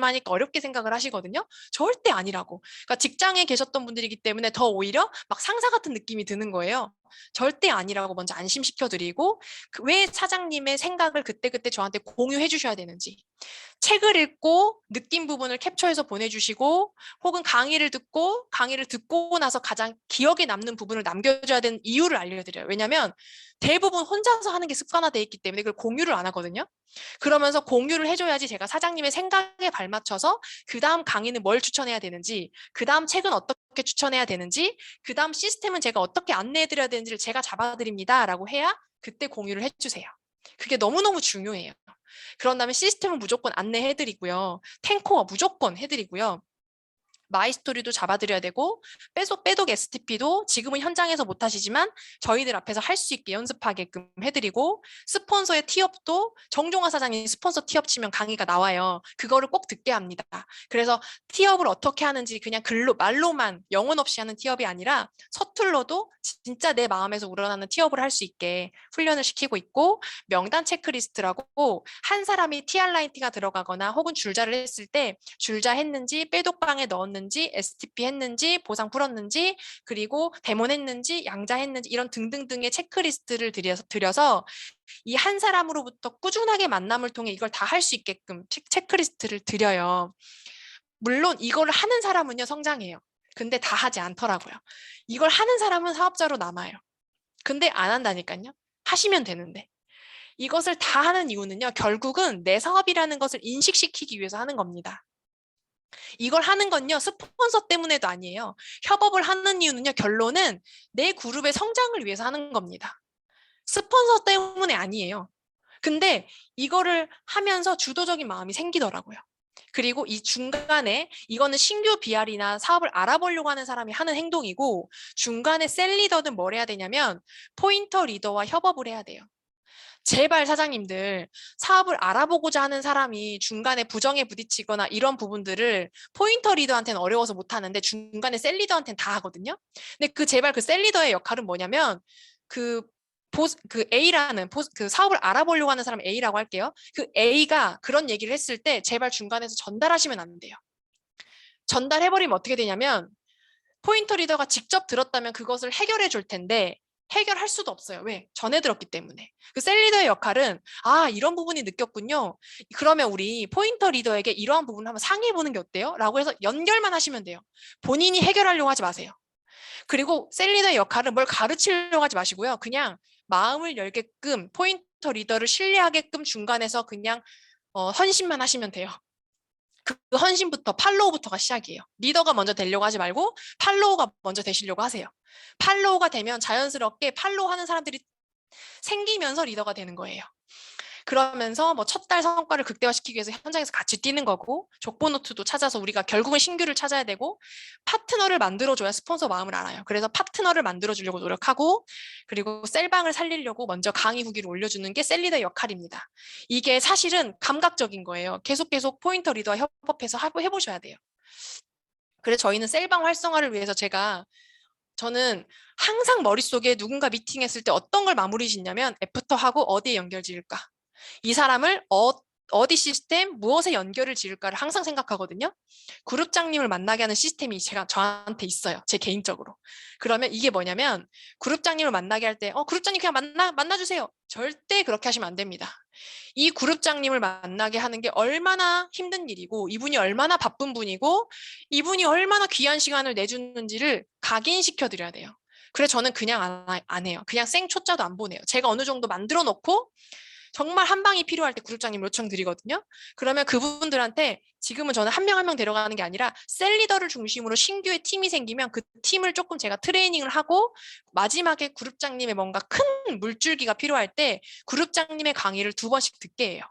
하니까 어렵게 생각을 하시거든요. 절대 아니라고. 그러니까 직장에 계셨던 분들이기 때문에 더 오히려 막 상사 같은 느낌이 드는 거예요. 절대 아니라고 먼저 안심시켜드리고 왜 사장님의 생각을 그때그때 저한테 공유해 주셔야 되는지 책을 읽고 느낀 부분을 캡처해서 보내주시고 혹은 강의를 듣고 나서 가장 기억에 남는 부분을 남겨줘야 되는 이유를 알려드려요. 왜냐하면 대부분 혼자서 하는 게 습관화돼 있기 때문에 그걸 공유를 안 하거든요. 그러면서 공유를 해줘야지 제가 사장님의 생각에 발맞춰서 그 다음 강의는 뭘 추천해야 되는지 그 다음 책은 어떻게 추천해야 되는지 그 다음 시스템은 제가 어떻게 안내해드려야 되는지를 제가 잡아드립니다 라고 해야 그때 공유를 해주세요. 그게 너무너무 중요해요. 그런 다음에 시스템은 무조건 안내해드리고요. 탱코어 무조건 해드리고요. 마이스토리도 잡아드려야 되고 빼독 STP도 지금은 현장에서 못하시지만 저희들 앞에서 할 수 있게 연습하게끔 해드리고 스폰서의 티업도 정종화 사장님 스폰서 티업 치면 강의가 나와요. 그거를 꼭 듣게 합니다. 그래서 티업을 어떻게 하는지 그냥 말로만 영혼 없이 하는 티업이 아니라 서툴러도 진짜 내 마음에서 우러나는 티업을 할 수 있게 훈련을 시키고 있고 명단 체크리스트라고 한 사람이 TR 라인티가 들어가거나 혹은 줄자를 했을 때 줄자 했는지 빼독방에 넣었는지 STP 했는지 보상 풀었는지 그리고 데몬했는지 양자했는지 이런 등등등의 체크리스트를 드려서 이 한 사람으로부터 꾸준하게 만남을 통해 이걸 다 할 수 있게끔 체크리스트를 드려요. 물론 이걸 하는 사람은요 성장해요. 근데 다 하지 않더라고요. 이걸 하는 사람은 사업자로 남아요. 근데 안 한다니까요. 하시면 되는데. 이것을 다 하는 이유는요. 결국은 내 사업이라는 것을 인식시키기 위해서 하는 겁니다. 이걸 하는 건요. 스폰서 때문에도 아니에요. 협업을 하는 이유는요. 결론은 내 그룹의 성장을 위해서 하는 겁니다. 스폰서 때문에 아니에요. 근데 이거를 하면서 주도적인 마음이 생기더라고요. 그리고 이 중간에 이거는 신규 BR이나 사업을 알아보려고 하는 사람이 하는 행동이고 중간에 셀 리더는 뭘 해야 되냐면 포인터 리더와 협업을 해야 돼요. 제발 사장님들 사업을 알아보고자 하는 사람이 중간에 부정에 부딪히거나 이런 부분들을 포인터 리더한테는 어려워서 못하는데 중간에 셀 리더한테는 다 하거든요. 근데 제발 그 셀 리더의 역할은 뭐냐면 그 A라는 그 사업을 알아보려고 하는 사람 A라고 할게요. 그 A가 그런 얘기를 했을 때 제발 중간에서 전달하시면 안 돼요. 전달해버리면 어떻게 되냐면 포인터 리더가 직접 들었다면 그것을 해결해 줄 텐데 해결할 수도 없어요. 왜? 전에 들었기 때문에. 그 셀 리더의 역할은 이런 부분이 느꼈군요. 그러면 우리 포인터 리더에게 이러한 부분을 한번 상의해 보는 게 어때요? 라고 해서 연결만 하시면 돼요. 본인이 해결하려고 하지 마세요. 그리고 셀 리더의 역할은 뭘 가르치려고 하지 마시고요. 그냥 마음을 열게끔 포인터 포인터 리더를 신뢰하게끔 중간에서 그냥 헌신만 하시면 돼요. 그 헌신부터 팔로우부터가 시작이에요. 리더가 먼저 되려고 하지 말고 팔로우가 먼저 되시려고 하세요. 팔로우가 되면 자연스럽게 팔로우하는 사람들이 생기면서 리더가 되는 거예요. 그러면서 뭐 첫 달 성과를 극대화시키기 위해서 현장에서 같이 뛰는 거고, 족보노트도 찾아서 우리가 결국은 신규를 찾아야 되고, 파트너를 만들어줘야 스폰서 마음을 알아요. 그래서 파트너를 만들어주려고 노력하고, 그리고 셀방을 살리려고 먼저 강의 후기를 올려주는 게 셀리더의 역할입니다. 이게 사실은 감각적인 거예요. 계속 포인터 리더와 협업해서 해보셔야 돼요. 그래서 저희는 셀방 활성화를 위해서 저는 항상 머릿속에 누군가 미팅했을 때 어떤 걸 마무리 짓냐면 애프터하고 어디에 연결 지을까? 이 사람을 어디 시스템, 무엇에 연결을 지을까를 항상 생각하거든요. 그룹장님을 만나게 하는 시스템이 저한테 있어요. 제 개인적으로. 그러면 이게 뭐냐면 그룹장님을 만나게 할 때 그룹장님 그냥 만나주세요. 절대 그렇게 하시면 안 됩니다. 이 그룹장님을 만나게 하는 게 얼마나 힘든 일이고 이분이 얼마나 바쁜 분이고 이분이 얼마나 귀한 시간을 내주는지를 각인시켜 드려야 돼요. 그래서 저는 그냥 안 해요. 그냥 생초짜도 안 보내요. 제가 어느 정도 만들어 놓고 정말 한 방이 필요할 때 그룹장님 요청드리거든요. 그러면 그분들한테 지금은 저는 한 명 한 명 데려가는 게 아니라 셀리더를 중심으로 신규의 팀이 생기면 그 팀을 조금 제가 트레이닝을 하고 마지막에 그룹장님의 뭔가 큰 물줄기가 필요할 때 그룹장님의 강의를 2번씩 듣게 해요.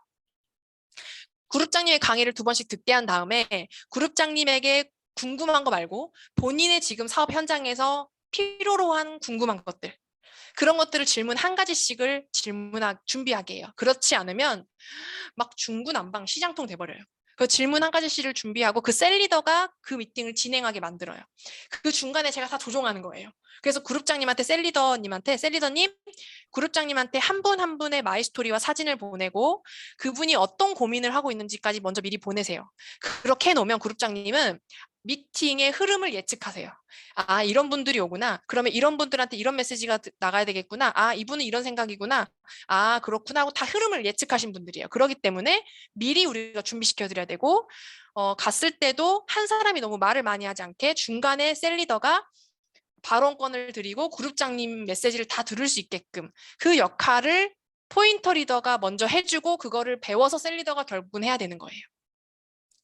그룹장님의 강의를 2번씩 듣게 한 다음에 그룹장님에게 궁금한 거 말고 본인의 지금 사업 현장에서 필요로 한 궁금한 것들, 그런 것들을 질문 한 가지씩을 준비하게 해요. 그렇지 않으면 막 중구난방 시장통 돼버려요. 그 질문 한 가지씩을 준비하고 그 셀리더가 그 미팅을 진행하게 만들어요. 그 중간에 제가 다 조종하는 거예요. 그래서 그룹장님한테 셀리더님, 그룹장님한테 한 분 한 분의 마이스토리와 사진을 보내고 그분이 어떤 고민을 하고 있는지까지 먼저 미리 보내세요. 그렇게 해놓으면 그룹장님은 미팅의 흐름을 예측하세요. 아, 이런 분들이 오구나. 그러면 이런 분들한테 이런 메시지가 나가야 되겠구나. 아, 이분은 이런 생각이구나. 아, 그렇구나 하고 다 흐름을 예측하신 분들이에요. 그렇기 때문에 미리 우리가 준비시켜 드려야 되고 갔을 때도 한 사람이 너무 말을 많이 하지 않게 중간에 셀리더가 발언권을 드리고 그룹장님 메시지를 다 들을 수 있게끔 그 역할을 포인터 리더가 먼저 해주고 그거를 배워서 셀리더가 결국은 해야 되는 거예요.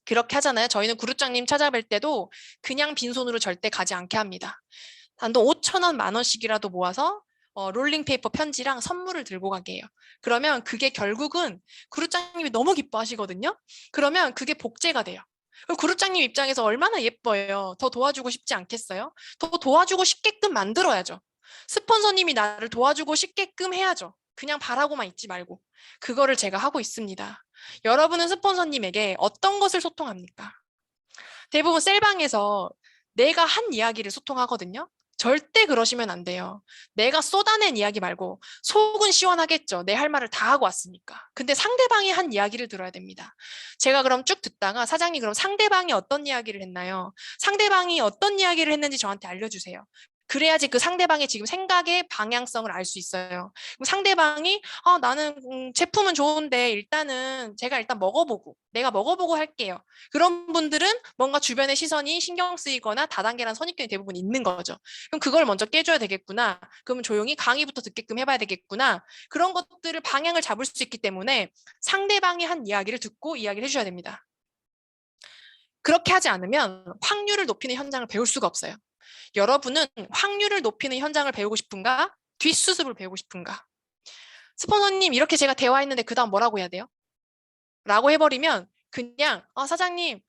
그렇게 하잖아요. 저희는 그룹장님 찾아뵐 때도 그냥 빈손으로 절대 가지 않게 합니다. 단돈 5,000원, 10,000원씩이라도 모아서 롤링페이퍼 편지랑 선물을 들고 가게 해요. 그러면 그게 결국은 그룹장님이 너무 기뻐하시거든요. 그러면 그게 복제가 돼요. 그룹장님 입장에서 얼마나 예뻐요. 더 도와주고 싶지 않겠어요? 더 도와주고 싶게끔 만들어야죠. 스폰서님이 나를 도와주고 싶게끔 해야죠. 그냥 바라고만 있지 말고. 그거를 제가 하고 있습니다. 여러분은 스폰서님에게 어떤 것을 소통합니까? 대부분 셀방에서 내가 한 이야기를 소통하거든요. 절대 그러시면 안 돼요. 내가 쏟아낸 이야기 말고 속은 시원하겠죠. 내 할 말을 다 하고 왔으니까. 근데 상대방이 한 이야기를 들어야 됩니다. 제가 그럼 쭉 듣다가 사장님 그럼 상대방이 어떤 이야기를 했나요? 상대방이 어떤 이야기를 했는지 저한테 알려주세요. 그래야지 그 상대방의 지금 생각의 방향성을 알 수 있어요. 그럼 상대방이 나는 제품은 좋은데 일단은 제가 일단 먹어보고 내가 먹어보고 할게요. 그런 분들은 뭔가 주변의 시선이 신경 쓰이거나 다단계란 선입견이 대부분 있는 거죠. 그럼 그걸 먼저 깨줘야 되겠구나. 그러면 조용히 강의부터 듣게끔 해봐야 되겠구나. 그런 것들을 방향을 잡을 수 있기 때문에 상대방이 한 이야기를 듣고 이야기를 해주셔야 됩니다. 그렇게 하지 않으면 확률을 높이는 현장을 배울 수가 없어요. 여러분은 확률을 높이는 현장을 배우고 싶은가? 뒷수습을 배우고 싶은가? 스폰서님 이렇게 제가 대화했는데 그 다음 뭐라고 해야 돼요? 라고 해버리면 그냥 사장님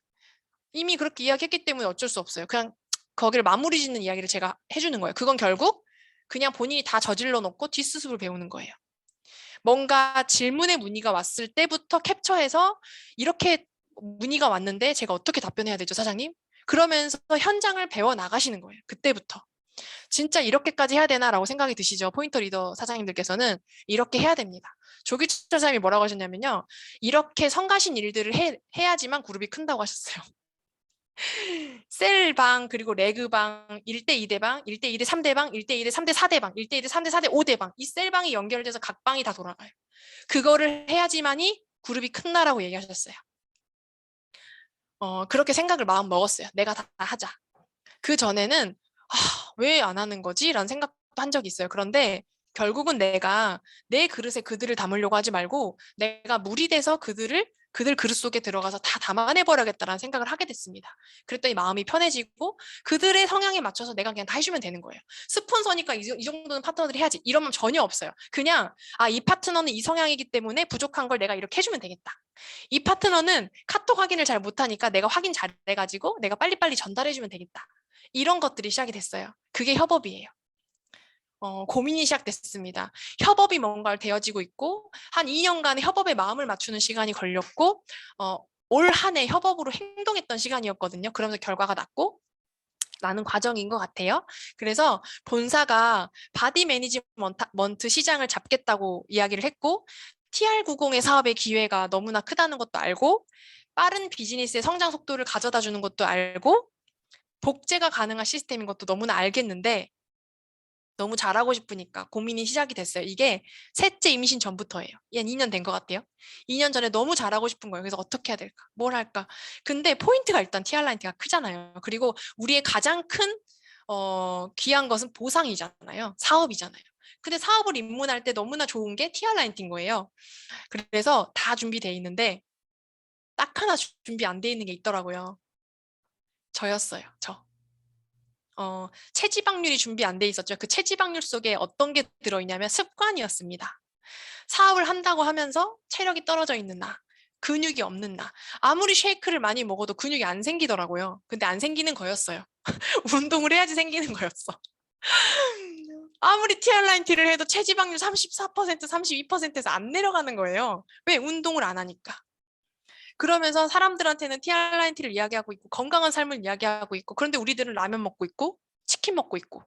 이미 그렇게 이야기했기 때문에 어쩔 수 없어요. 그냥 거기를 마무리 짓는 이야기를 제가 해주는 거예요. 그건 결국 그냥 본인이 다 저질러 놓고 뒷수습을 배우는 거예요. 뭔가 질문에 문의가 왔을 때부터 캡처해서 이렇게 문의가 왔는데 제가 어떻게 답변해야 되죠, 사장님? 그러면서 현장을 배워 나가시는 거예요. 그때부터. 진짜 이렇게까지 해야 되나라고 생각이 드시죠? 포인터 리더 사장님들께서는 이렇게 해야 됩니다. 조규철 사장님이 뭐라고 하셨냐면요. 이렇게 성가신 일들을 해야지만 그룹이 큰다고 하셨어요. 셀방 그리고 레그방 1대 2대방 1대 2대 3대방 1대 2대 3대 4대방 1대 2대 3대 4대 5대방 이 셀방이 연결돼서 각 방이 다 돌아가요. 그거를 해야지만이 그룹이 큰다라고 얘기하셨어요. 그렇게 생각을 마음 먹었어요. 내가 다 하자. 그 전에는 왜 안 하는 거지? 라는 생각도 한 적이 있어요. 그런데 결국은 내가 내 그릇에 그들을 담으려고 하지 말고 내가 물이 돼서 그들 그릇 속에 들어가서 다 담아내버려야겠다라는 생각을 하게 됐습니다. 그랬더니 마음이 편해지고 그들의 성향에 맞춰서 내가 그냥 다 해주면 되는 거예요. 스폰서니까 이 정도는 파트너들이 해야지. 이런 마음 전혀 없어요. 그냥 이 파트너는 이 성향이기 때문에 부족한 걸 내가 이렇게 해주면 되겠다. 이 파트너는 카톡 확인을 잘 못하니까 내가 확인 잘해가지고 내가 빨리빨리 전달해주면 되겠다. 이런 것들이 시작이 됐어요. 그게 협업이에요. 고민이 시작됐습니다. 협업이 뭔가를 되어지고 있고 한 2년간의 협업에 마음을 맞추는 시간이 걸렸고 올 한 해 협업으로 행동했던 시간이었거든요. 그러면서 결과가 났고 나는 과정인 것 같아요. 그래서 본사가 바디 매니지먼트 시장을 잡겠다고 이야기를 했고 TR90의 사업의 기회가 너무나 크다는 것도 알고 빠른 비즈니스의 성장 속도를 가져다 주는 것도 알고 복제가 가능한 시스템인 것도 너무나 알겠는데 너무 잘하고 싶으니까 고민이 시작이 됐어요. 이게 셋째 임신 전부터예요. 한 2년 된 것 같아요. 2년 전에 너무 잘하고 싶은 거예요. 그래서 어떻게 해야 될까? 뭘 할까? 근데 포인트가 일단 TR라인티가 크잖아요. 그리고 우리의 가장 큰 귀한 것은 보상이잖아요. 사업이잖아요. 근데 사업을 입문할 때 너무나 좋은 게 TR라인티인 거예요. 그래서 다 준비돼 있는데 딱 하나 준비 안 돼 있는 게 있더라고요. 저였어요. 저. 체지방률이 준비 안 돼 있었죠. 그 체지방률 속에 어떤 게 들어있냐면 습관이었습니다. 사업을 한다고 하면서 체력이 떨어져 있는 나, 근육이 없는 나. 아무리 쉐이크를 많이 먹어도 근육이 안 생기더라고요. 근데 안 생기는 거였어요. 운동을 해야지 생기는 거였어. 아무리 TR라인티를 해도 체지방률 34%, 32%에서 안 내려가는 거예요. 왜? 운동을 안 하니까. 그러면서 사람들한테는 TR라인티를 이야기하고 있고 건강한 삶을 이야기하고 있고 그런데 우리들은 라면 먹고 있고 치킨 먹고 있고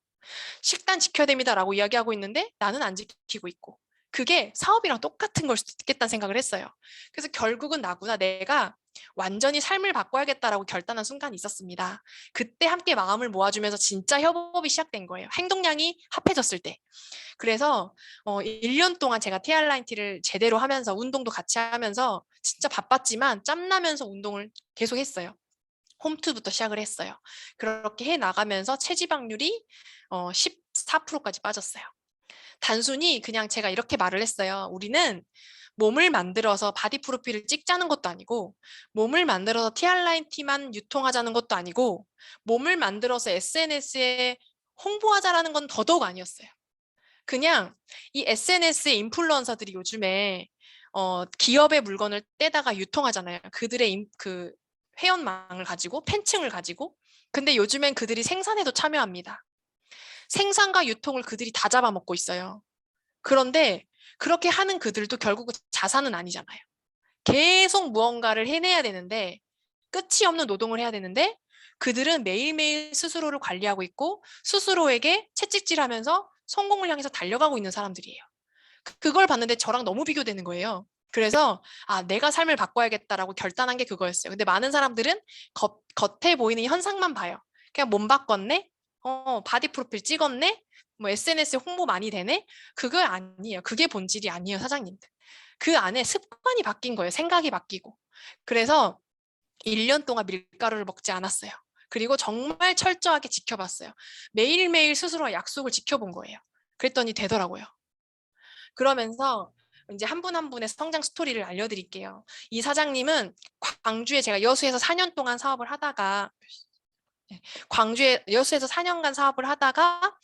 식단 지켜야 됩니다라고 이야기하고 있는데 나는 안 지키고 있고 그게 사업이랑 똑같은 걸 수도 있겠다는 생각을 했어요. 그래서 결국은 나구나 내가 완전히 삶을 바꿔야겠다라고 결단한 순간이 있었습니다. 그때 함께 마음을 모아주면서 진짜 협업이 시작된 거예요. 행동량이 합해졌을 때. 그래서 1년 동안 제가 TR라인티를 제대로 하면서 운동도 같이 하면서 진짜 바빴지만 짬나면서 운동을 계속 했어요. 홈트부터 시작을 했어요. 그렇게 해 나가면서 체지방률이 14%까지 빠졌어요. 단순히 그냥 제가 이렇게 말을 했어요. 우리는 몸을 만들어서 바디 프로필을 찍자는 것도 아니고 몸을 만들어서 TR라인티만 유통하자는 것도 아니고 몸을 만들어서 SNS에 홍보하자라는 건 더더욱 아니었어요. 그냥 이 SNS의 인플루언서들이 요즘에 기업의 물건을 떼다가 유통하잖아요. 그들의 그 회원망을 가지고 팬층을 가지고. 근데 요즘엔 그들이 생산에도 참여합니다. 생산과 유통을 그들이 다 잡아먹고 있어요. 그런데 그렇게 하는 그들도 결국은 자산은 아니잖아요. 계속 무언가를 해내야 되는데 끝이 없는 노동을 해야 되는데 그들은 매일매일 스스로를 관리하고 있고 스스로에게 채찍질하면서 성공을 향해서 달려가고 있는 사람들이에요. 그걸 봤는데 저랑 너무 비교되는 거예요. 그래서 내가 삶을 바꿔야겠다라고 결단한 게 그거였어요. 근데 많은 사람들은 겉에 보이는 현상만 봐요. 그냥 몸 바꿨네? 바디 프로필 찍었네? 뭐 SNS에 홍보 많이 되네? 그거 아니에요. 그게 본질이 아니에요, 사장님들. 그 안에 습관이 바뀐 거예요. 생각이 바뀌고. 그래서 1년 동안 밀가루를 먹지 않았어요. 그리고 정말 철저하게 지켜봤어요. 매일매일 스스로 약속을 지켜본 거예요. 그랬더니 되더라고요. 그러면서 이제 한 분 한 분의 성장 스토리를 알려드릴게요. 이 사장님은 광주에 제가 여수에서 4년 동안 사업을 하다가 광주에 여수에서 4년간 사업을 하다가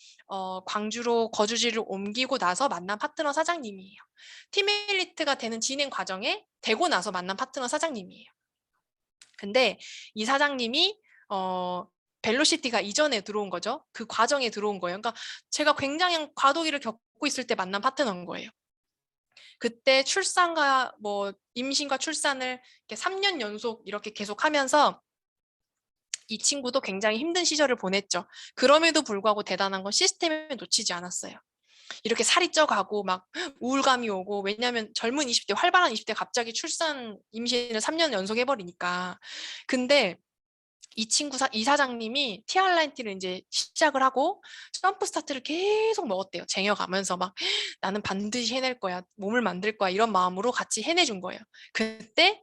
광주로 거주지를 옮기고 나서 만난 파트너 사장님이에요. 팀엘리트가 되는 진행 과정에 되고 나서 만난 파트너 사장님이에요. 근데 이 사장님이 벨로시티가 이전에 들어온 거죠. 그 과정에 들어온 거예요. 그러니까 제가 굉장히 과도기를 겪고 있을 때 만난 파트너인 거예요. 그때 출산과 임신과 출산을 이렇게 3년 연속 이렇게 계속 하면서 이 친구도 굉장히 힘든 시절을 보냈죠. 그럼에도 불구하고 대단한 건 시스템에 놓치지 않았어요. 이렇게 살이 쪄가고 막 우울감이 오고 왜냐하면 젊은 20대 활발한 20대 갑자기 출산 임신을 3년 연속 해버리니까. 근데 이 사장님이 TR라인티를 이제 시작을 하고 점프 스타트를 계속 먹었대요. 쟁여가면서 막 나는 반드시 해낼 거야. 몸을 만들 거야. 이런 마음으로 같이 해내준 거예요. 그때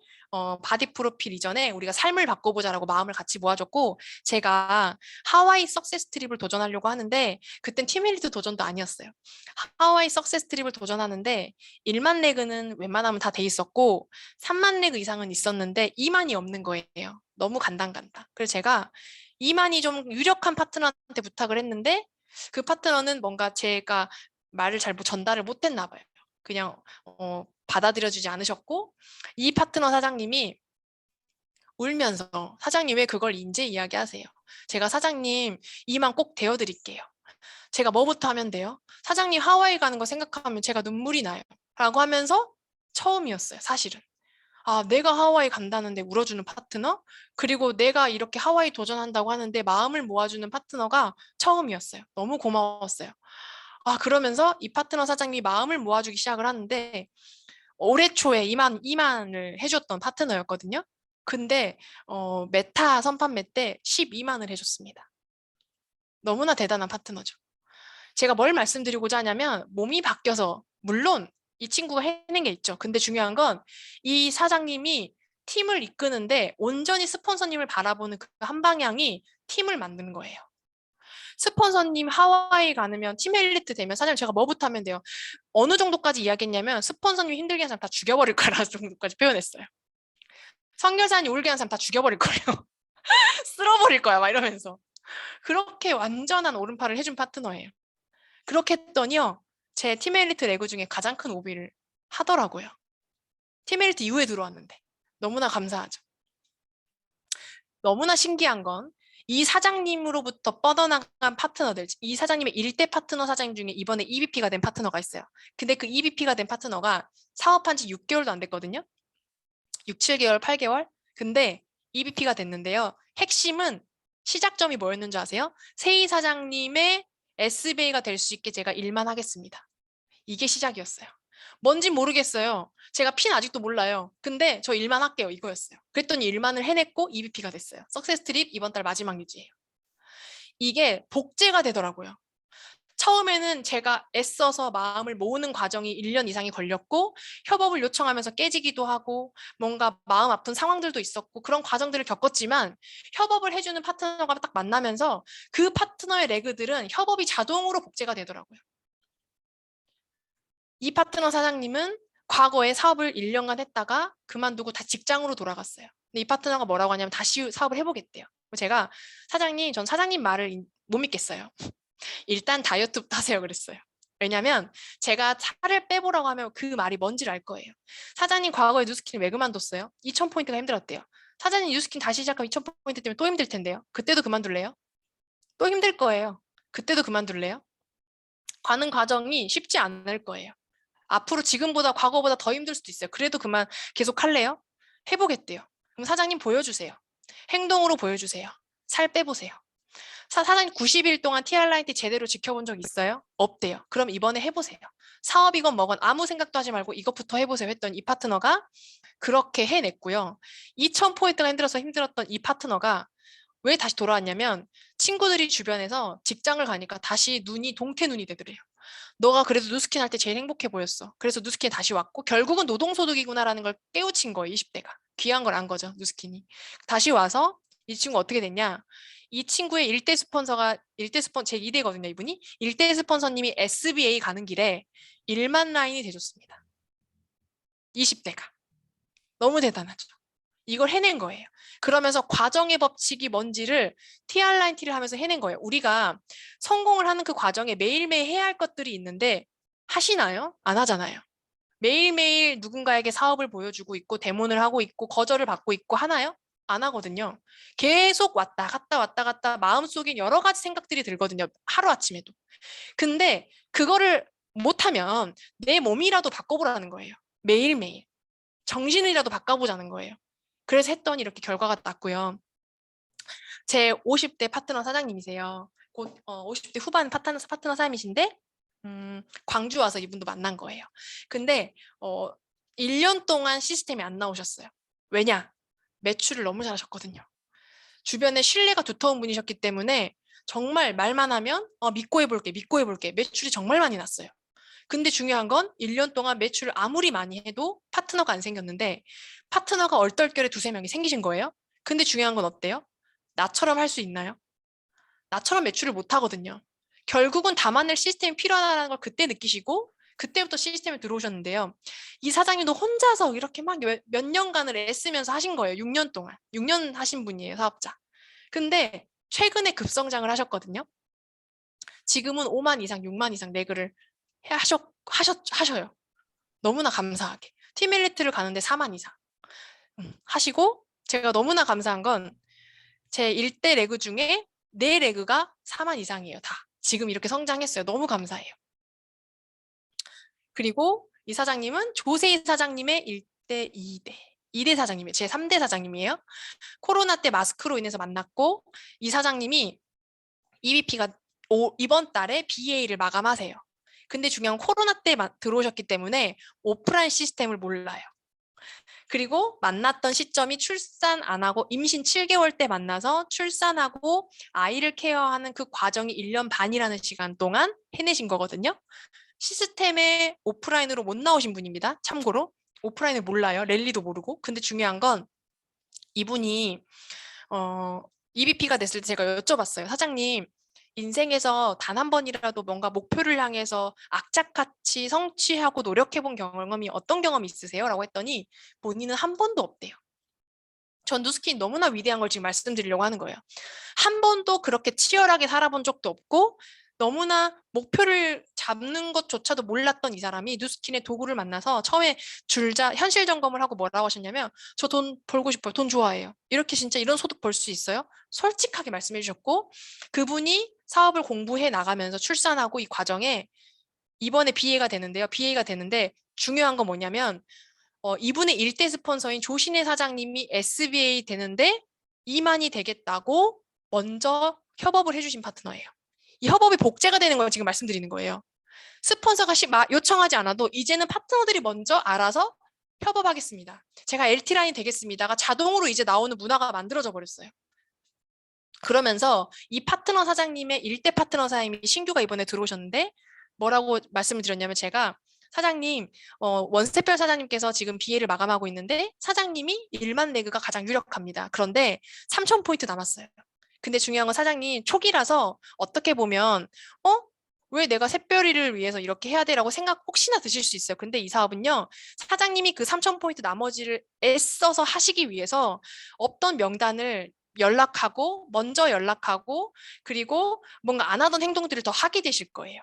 바디 프로필 이전에 우리가 삶을 바꿔보자라고 마음을 같이 모아줬고 제가 하와이 석세스 트립을 도전하려고 하는데 그땐 팀 헬리트 도전도 아니었어요. 하와이 석세스 트립을 도전하는데 1만 레그는 웬만하면 다 돼 있었고 3만 레그 이상은 있었는데 2만이 없는 거예요. 너무 간당간당. 그래서 제가 2만이 좀 유력한 파트너한테 부탁을 했는데 그 파트너는 뭔가 제가 말을 잘 전달을 못했나 봐요. 그냥 받아들여주지 않으셨고 이 파트너 사장님이 울면서 사장님 왜 그걸 이제 이야기하세요? 제가 사장님 2만 꼭 대어드릴게요. 제가 뭐부터 하면 돼요? 사장님 하와이 가는 거 생각하면 제가 눈물이 나요. 라고 하면서 처음이었어요, 사실은. 아, 내가 하와이 간다는데 울어주는 파트너? 그리고 내가 이렇게 하와이 도전한다고 하는데 마음을 모아주는 파트너가 처음이었어요. 너무 고마웠어요. 아, 그러면서 이 파트너 사장님이 마음을 모아주기 시작을 하는데 올해 초에 2만을 해줬던 파트너였거든요. 근데 메타 선판매 때 12만을 해줬습니다. 너무나 대단한 파트너죠. 제가 뭘 말씀드리고자 하냐면 몸이 바뀌어서 물론 이 친구가 해낸 게 있죠. 근데 중요한 건 이 사장님이 팀을 이끄는데 온전히 스폰서님을 바라보는 그 한 방향이 팀을 만드는 거예요. 스폰서님 하와이 가면 팀 엘리트 되면 사장님 제가 뭐부터 하면 돼요? 어느 정도까지 이야기했냐면 스폰서님 힘들게 하는 사람 다 죽여버릴 거라는 정도까지 표현했어요. 선교사님 울게 하는 사람 다 죽여버릴 거예요. 쓸어버릴 거야 막 이러면서. 그렇게 완전한 오른팔을 해준 파트너예요. 그렇게 했더니요. 제 팀 엘리트 레그 중에 가장 큰 오비를 하더라고요. 팀 엘리트 이후에 들어왔는데. 너무나 감사하죠. 너무나 신기한 건 이 사장님으로부터 뻗어나간 파트너들, 이 사장님의 일대 파트너 사장님 중에 이번에 EVP가 된 파트너가 있어요. 근데 그 EVP가 된 파트너가 사업한 지 6개월도 안 됐거든요. 6, 7개월, 8개월? 근데 EVP가 됐는데요. 핵심은 시작점이 뭐였는 줄 아세요? 세희 사장님의 SBA가 될 수 있게 제가 일만 하겠습니다. 이게 시작이었어요. 뭔진 모르겠어요. 제가 핀 아직도 몰라요. 근데 저 일만 할게요. 이거였어요. 그랬더니 일만을 해냈고 EVP가 됐어요. 석세스 트립 이번 달 마지막 유지예요. 이게 복제가 되더라고요. 처음에는 제가 애써서 마음을 모으는 과정이 1년 이상이 걸렸고 협업을 요청하면서 깨지기도 하고 뭔가 마음 아픈 상황들도 있었고 그런 과정들을 겪었지만 협업을 해주는 파트너가 딱 만나면서 그 파트너의 레그들은 협업이 자동으로 복제가 되더라고요. 이 파트너 사장님은 과거에 사업을 1년간 했다가 그만두고 다 직장으로 돌아갔어요. 근데 이 파트너가 뭐라고 하냐면 다시 사업을 해보겠대요. 제가 사장님, 전 사장님 말을 못 믿겠어요. 일단 다이어트부터 하세요 그랬어요. 왜냐면 제가 살을 빼보라고 하면 그 말이 뭔지를 알 거예요. 사장님 과거에 뉴스킨 왜 그만뒀어요? 2,000포인트가 힘들었대요. 사장님 뉴스킨 다시 시작하면 2,000포인트 때문에 또 힘들 텐데요. 그때도 그만둘래요? 또 힘들 거예요. 그때도 그만둘래요? 가는 과정이 쉽지 않을 거예요. 앞으로 지금보다 과거보다 더 힘들 수도 있어요. 그래도 그만 계속 할래요? 해보겠대요. 그럼 사장님 보여주세요. 행동으로 보여주세요. 살 빼보세요. 사장님 90일 동안 TR라인티 제대로 지켜본 적 있어요? 없대요. 그럼 이번에 해보세요. 사업이건 뭐건 아무 생각도 하지 말고 이것부터 해보세요 했더니 이 파트너가 그렇게 해냈고요. 2,000포인트가 힘들었던 이 파트너가 왜 다시 돌아왔냐면 친구들이 주변에서 직장을 가니까 다시 눈이 동태눈이 되더래요. 너가 그래도 누스킨 할 때 제일 행복해 보였어. 그래서 누스킨에 다시 왔고 결국은 노동소득이구나라는 걸 깨우친 거예요. 20대가. 귀한 걸 안 거죠. 누스킨이. 다시 와서 이 친구 어떻게 됐냐. 이 친구의 일대 스폰서가 제 2대거든요. 이분이. 일대 스폰서님이 SBA 가는 길에 1만 라인이 돼줬습니다. 20대가. 너무 대단하죠. 이걸 해낸 거예요. 그러면서 과정의 법칙이 뭔지를 TR라인티를 하면서 해낸 거예요. 우리가 성공을 하는 그 과정에 매일매일 해야 할 것들이 있는데 하시나요? 안 하잖아요. 매일매일 누군가에게 사업을 보여주고 있고 데모를 하고 있고 거절을 받고 있고 하나요? 안 하거든요. 계속 왔다 갔다 마음속에 여러 가지 생각들이 들거든요. 하루아침에도. 근데 그거를 못하면 내 몸이라도 바꿔보라는 거예요. 매일매일. 정신이라도 바꿔보자는 거예요. 그래서 했더니 이렇게 결과가 났고요. 제 50대 파트너 사장님이세요. 곧 50대 후반 파트너 사장님이신데 광주 와서 이분도 만난 거예요. 근데 1년 동안 시스템이 안 나오셨어요. 왜냐? 매출을 너무 잘하셨거든요. 주변에 신뢰가 두터운 분이셨기 때문에 정말 말만 하면 믿고 해볼게 매출이 정말 많이 났어요. 근데 중요한 건 1년 동안 매출을 아무리 많이 해도 파트너가 안 생겼는데 파트너가 얼떨결에 두세 명이 생기신 거예요. 근데 중요한 건 어때요? 나처럼 할 수 있나요? 나처럼 매출을 못 하거든요. 결국은 담아낼 시스템이 필요하다는 걸 그때 느끼시고 그때부터 시스템에 들어오셨는데요. 이 사장님도 혼자서 이렇게 막 몇 년간을 애쓰면서 하신 거예요. 6년 동안. 6년 하신 분이에요, 사업자. 근데 최근에 급성장을 하셨거든요. 지금은 5만 이상, 6만 이상 매글을 하셔요. 너무나 감사하게. 티멜리트를 가는데 4만 이상 하시고, 제가 너무나 감사한 건 제 1대 레그 중에 4레그가 4만 이상이에요. 다. 지금 이렇게 성장했어요. 너무 감사해요. 그리고 이 사장님은 조세희 사장님의 1대, 2대. 2대 사장님이에요. 제 3대 사장님이에요. 코로나 때 마스크로 인해서 만났고 이 사장님이 EVP가 이번 달에 BA를 마감하세요. 근데 중요한 코로나 때 들어오셨기 때문에 오프라인 시스템을 몰라요. 그리고 만났던 시점이 출산 안 하고 임신 7개월 때 만나서 출산하고 아이를 케어하는 그 과정이 1년 반이라는 시간 동안 해내신 거거든요. 시스템에 오프라인으로 못 나오신 분입니다. 참고로 오프라인을 몰라요. 랠리도 모르고. 근데 중요한 건 이분이 EVP가 됐을 때 제가 여쭤봤어요. 사장님, 인생에서 단 한 번이라도 뭔가 목표를 향해서 악착같이 성취하고 노력해본 경험이 어떤 경험이 있으세요? 라고 했더니 본인은 한 번도 없대요. 전 누스킨 너무나 위대한 걸 지금 말씀드리려고 하는 거예요. 한 번도 그렇게 치열하게 살아본 적도 없고 너무나 목표를 잡는 것조차도 몰랐던 이 사람이 누스킨의 도구를 만나서 처음에 현실 점검을 하고 뭐라고 하셨냐면 저 돈 벌고 싶어요. 돈 좋아해요. 이렇게 진짜 이런 소득 벌 수 있어요? 솔직하게 말씀해 주셨고 그분이 사업을 공부해 나가면서 출산하고 이 과정에 이번에 BA가 되는데요. BA가 되는데 중요한 건 뭐냐면 이분의 일대 스폰서인 조신혜 사장님이 SBA 되는데 이만이 되겠다고 먼저 협업을 해주신 파트너예요. 이 협업이 복제가 되는 걸 지금 말씀드리는 거예요. 스폰서가 요청하지 않아도 이제는 파트너들이 먼저 알아서 협업하겠습니다. 제가 LT라인 되겠습니다가 자동으로 이제 나오는 문화가 만들어져 버렸어요. 그러면서 이 파트너 사장님의 일대 파트너 사장님이 신규가 이번에 들어오셨는데 뭐라고 말씀을 드렸냐면 제가 사장님, 원스텝별 사장님께서 지금 BA를 마감하고 있는데 사장님이 1만 레그가 가장 유력합니다. 그런데 3,000포인트 남았어요. 근데 중요한 건 사장님 초기라서 어떻게 보면 왜 내가 샛별이를 위해서 이렇게 해야 돼라고 생각 혹시나 드실 수 있어요. 근데 이 사업은요. 사장님이 그 3,000포인트 나머지를 애써서 하시기 위해서 없던 명단을 먼저 연락하고 그리고 뭔가 안 하던 행동들을 더 하게 되실 거예요.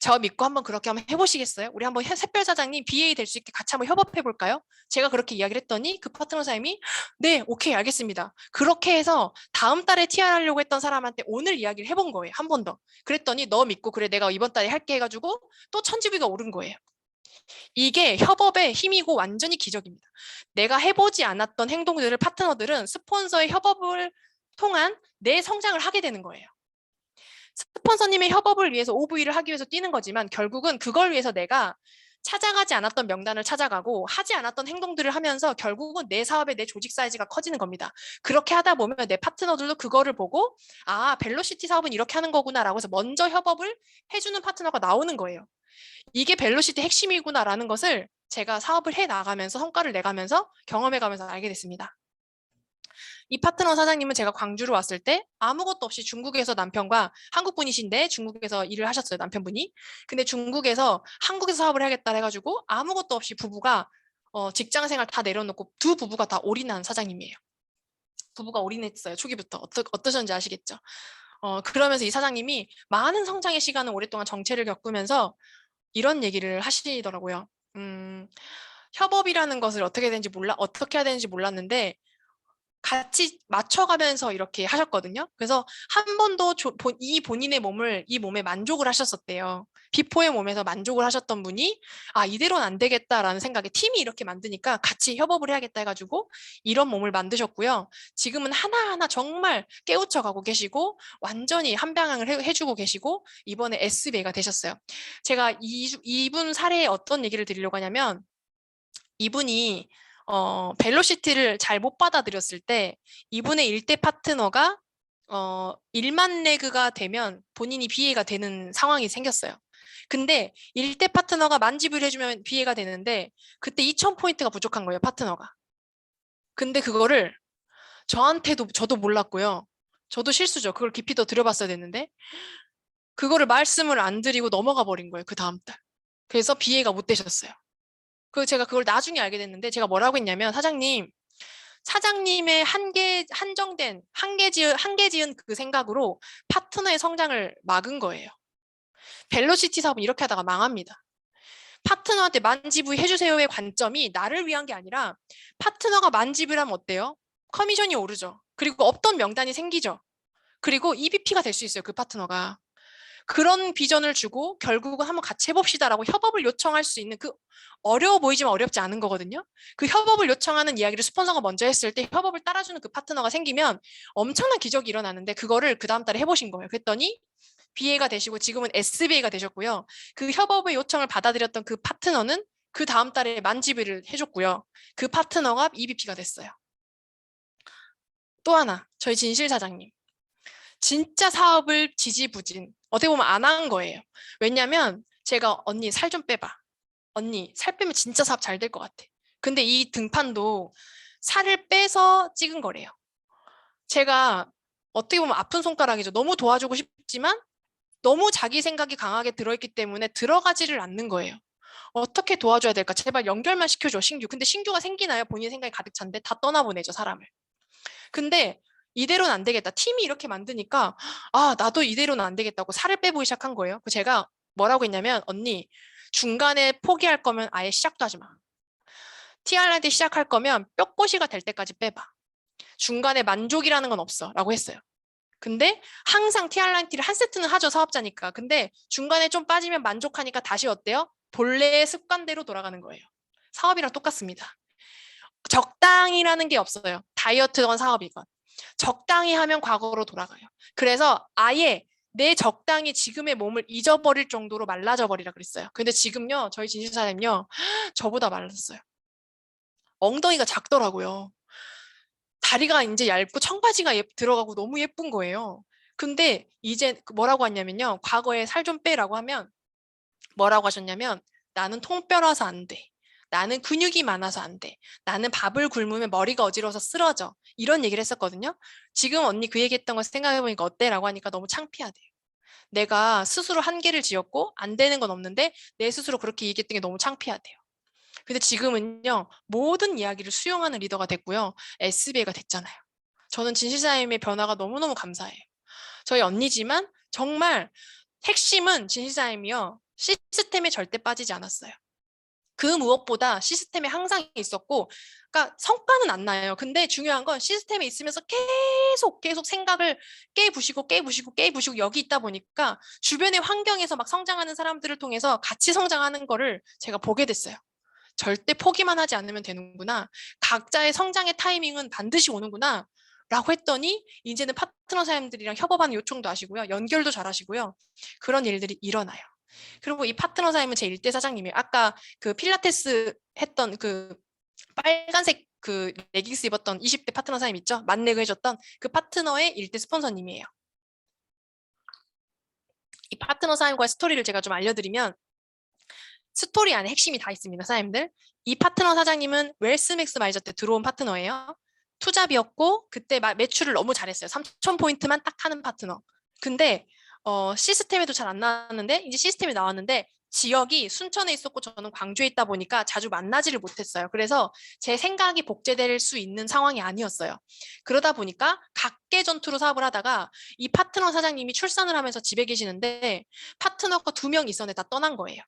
저 믿고 한번 그렇게 한번 해보시겠어요? 우리 한번 샛별 사장님 BA 될 수 있게 같이 한번 협업해 볼까요? 제가 그렇게 이야기를 했더니 그 파트너 사장님이 네, 오케이, 알겠습니다. 그렇게 해서 다음 달에 TR 하려고 했던 사람한테 오늘 이야기를 해본 거예요. 한 번 더. 그랬더니 너 믿고 그래 내가 이번 달에 할게 해가지고 또 천지비가 오른 거예요. 이게 협업의 힘이고 완전히 기적입니다. 내가 해보지 않았던 행동들을 파트너들은 스폰서의 협업을 통한 내 성장을 하게 되는 거예요. 스폰서님의 협업을 위해서 OV를 하기 위해서 뛰는 거지만 결국은 그걸 위해서 내가 찾아가지 않았던 명단을 찾아가고 하지 않았던 행동들을 하면서 결국은 내 사업의 내 조직 사이즈가 커지는 겁니다. 그렇게 하다 보면 내 파트너들도 그거를 보고 벨로시티 사업은 이렇게 하는 거구나 라고 해서 먼저 협업을 해주는 파트너가 나오는 거예요. 이게 벨로시티 핵심이구나라는 것을 제가 사업을 해 나가면서 성과를 내가면서 경험해가면서 알게 됐습니다. 이 파트너 사장님은 제가 광주로 왔을 때 아무것도 없이 중국에서 남편과 한국 분이신데 중국에서 일을 하셨어요, 남편분이. 근데 중국에서 한국에서 사업을 해야겠다 해가지고 아무것도 없이 부부가 직장 생활 다 내려놓고 두 부부가 다 올인한 사장님이에요. 부부가 올인했어요, 초기부터. 어떠셨는지 아시겠죠? 그러면서 이 사장님이 많은 성장의 시간을 오랫동안 정체를 겪으면서 이런 얘기를 하시더라고요. 협업이라는 것을 어떻게 해야 되는지 몰랐는데 같이 맞춰가면서 이렇게 하셨거든요. 그래서 한 번도 본인의 이 몸에 만족을 하셨었대요. 비포의 몸에서 만족을 하셨던 분이 이대로는 안 되겠다라는 생각에 팀이 이렇게 만드니까 같이 협업을 해야겠다 해가지고 이런 몸을 만드셨고요. 지금은 하나하나 정말 깨우쳐가고 계시고 완전히 한 방향을 해주고 계시고 이번에 SBA가 되셨어요. 제가 이분 사례에 어떤 얘기를 드리려고 하냐면 이분이 벨로시티를 잘 못 받아들였을 때 이분의 일대 파트너가 1만 레그가 되면 본인이 BA가 되는 상황이 생겼어요. 근데 일대 파트너가 만지부를 해주면 BA가 되는데 그때 2,000포인트가 부족한 거예요, 파트너가. 근데 그거를 저도 몰랐고요. 저도 실수죠. 그걸 깊이 더 들여봤어야 됐는데 그거를 말씀을 안 드리고 넘어가 버린 거예요, 그 다음 달. 그래서 BA가 못 되셨어요. 제가 그걸 나중에 알게 됐는데 제가 뭐라고 했냐면 사장님의 한계 지은 그 생각으로 파트너의 성장을 막은 거예요. 벨로시티 사업은 이렇게 하다가 망합니다. 파트너한테 만지부위 해주세요의 관점이 나를 위한 게 아니라 파트너가 만지부를 하면 어때요? 커미션이 오르죠. 그리고 없던 명단이 생기죠. 그리고 EBP가 될 수 있어요, 그 파트너가. 그런 비전을 주고 결국은 한번 같이 해봅시다라고 협업을 요청할 수 있는 그 어려워 보이지만 어렵지 않은 거거든요. 그 협업을 요청하는 이야기를 스폰서가 먼저 했을 때 협업을 따라주는 그 파트너가 생기면 엄청난 기적이 일어나는데 그거를 그 다음 달에 해보신 거예요. 그랬더니 BA가 되시고 지금은 SBA가 되셨고요. 그 협업의 요청을 받아들였던 그 파트너는 그 다음 달에 만지비를 해줬고요. 그 파트너가 EBP가 됐어요. 또 하나, 저희 진실 사장님. 진짜 사업을 지지부진 어떻게 보면 안 한 거예요. 왜냐면 제가 언니 살 좀 빼봐. 언니 살 빼면 진짜 사업 잘 될 것 같아. 근데 이 등판도 살을 빼서 찍은 거래요. 제가 어떻게 보면 아픈 손가락이죠. 너무 도와주고 싶지만 너무 자기 생각이 강하게 들어있기 때문에 들어가지를 않는 거예요. 어떻게 도와줘야 될까? 제발 연결만 시켜줘, 신규. 근데 신규가 생기나요? 본인 생각이 가득 찬데 다 떠나보내죠, 사람을. 근데 이대로는 안 되겠다. 팀이 이렇게 만드니까 나도 이대로는 안 되겠다고 살을 빼보기 시작한 거예요. 제가 뭐라고 했냐면 언니 중간에 포기할 거면 아예 시작도 하지 마. TR한테 시작할 거면 뼈꼬시가 될 때까지 빼봐. 중간에 만족이라는 건 없어 라고 했어요. 근데 항상 TR라인티를 한 세트는 하죠, 사업자니까. 근데 중간에 좀 빠지면 만족하니까 다시 어때요? 본래의 습관대로 돌아가는 거예요. 사업이랑 똑같습니다. 적당이라는 게 없어요. 다이어트건 사업이건. 적당히 하면 과거로 돌아가요. 그래서 아예 내 적당히 지금의 몸을 잊어버릴 정도로 말라져 버리라 그랬어요. 근데 지금요, 저희 진실사님요, 저보다 말랐어요. 엉덩이가 작더라고요. 다리가 이제 얇고 청바지가 들어가고 너무 예쁜 거예요. 근데 이제 뭐라고 하냐면요. 과거에 살 좀 빼라고 하면 뭐라고 하셨냐면 나는 통뼈라서 안 돼. 나는 근육이 많아서 안 돼. 나는 밥을 굶으면 머리가 어지러워서 쓰러져. 이런 얘기를 했었거든요. 지금 언니 그 얘기했던 거 생각해보니까 어때? 라고 하니까 너무 창피하대요. 내가 스스로 한계를 지었고 안 되는 건 없는데 내 스스로 그렇게 얘기했던 게 너무 창피하대요. 근데 지금은요. 모든 이야기를 수용하는 리더가 됐고요. SBA가 됐잖아요. 저는 진실사님의 변화가 너무너무 감사해요. 저희 언니지만 정말 핵심은 진실사님이요. 시스템에 절대 빠지지 않았어요. 그 무엇보다 시스템에 항상 있었고, 그러니까 성과는 안 나요. 근데 중요한 건 시스템에 있으면서 계속 생각을 깨부시고 여기 있다 보니까 주변의 환경에서 막 성장하는 사람들을 통해서 같이 성장하는 거를 제가 보게 됐어요. 절대 포기만 하지 않으면 되는구나. 각자의 성장의 타이밍은 반드시 오는구나. 라고 했더니 이제는 파트너 사장님들이랑 협업하는 요청도 하시고요. 연결도 잘 하시고요. 그런 일들이 일어나요. 그리고 이 파트너 사장님은 제 일대 사장님이에요. 아까 그 필라테스 했던 그 빨간색 그 레깅스 입었던 20대 파트너 사장님 있죠? 만내고 해줬던 그 파트너의 일대 스폰서님이에요. 이 파트너 사장님과의 스토리를 제가 좀 알려드리면 스토리 안에 핵심이 다 있습니다, 사장님들. 이 파트너 사장님은 웰스맥스 마이저 때 들어온 파트너예요. 투잡이었고 그때 매출을 너무 잘했어요. 3,000포인트만 딱 하는 파트너. 근데 시스템에도 잘 안 나왔는데 이제 시스템이 나왔는데 지역이 순천에 있었고 저는 광주에 있다 보니까 자주 만나지를 못했어요. 그래서 제 생각이 복제될 수 있는 상황이 아니었어요. 그러다 보니까 각계 전투로 사업을 하다가 이 파트너 사장님이 출산을 하면서 집에 계시는데 파트너가 2명 있었는데 다 떠난 거예요.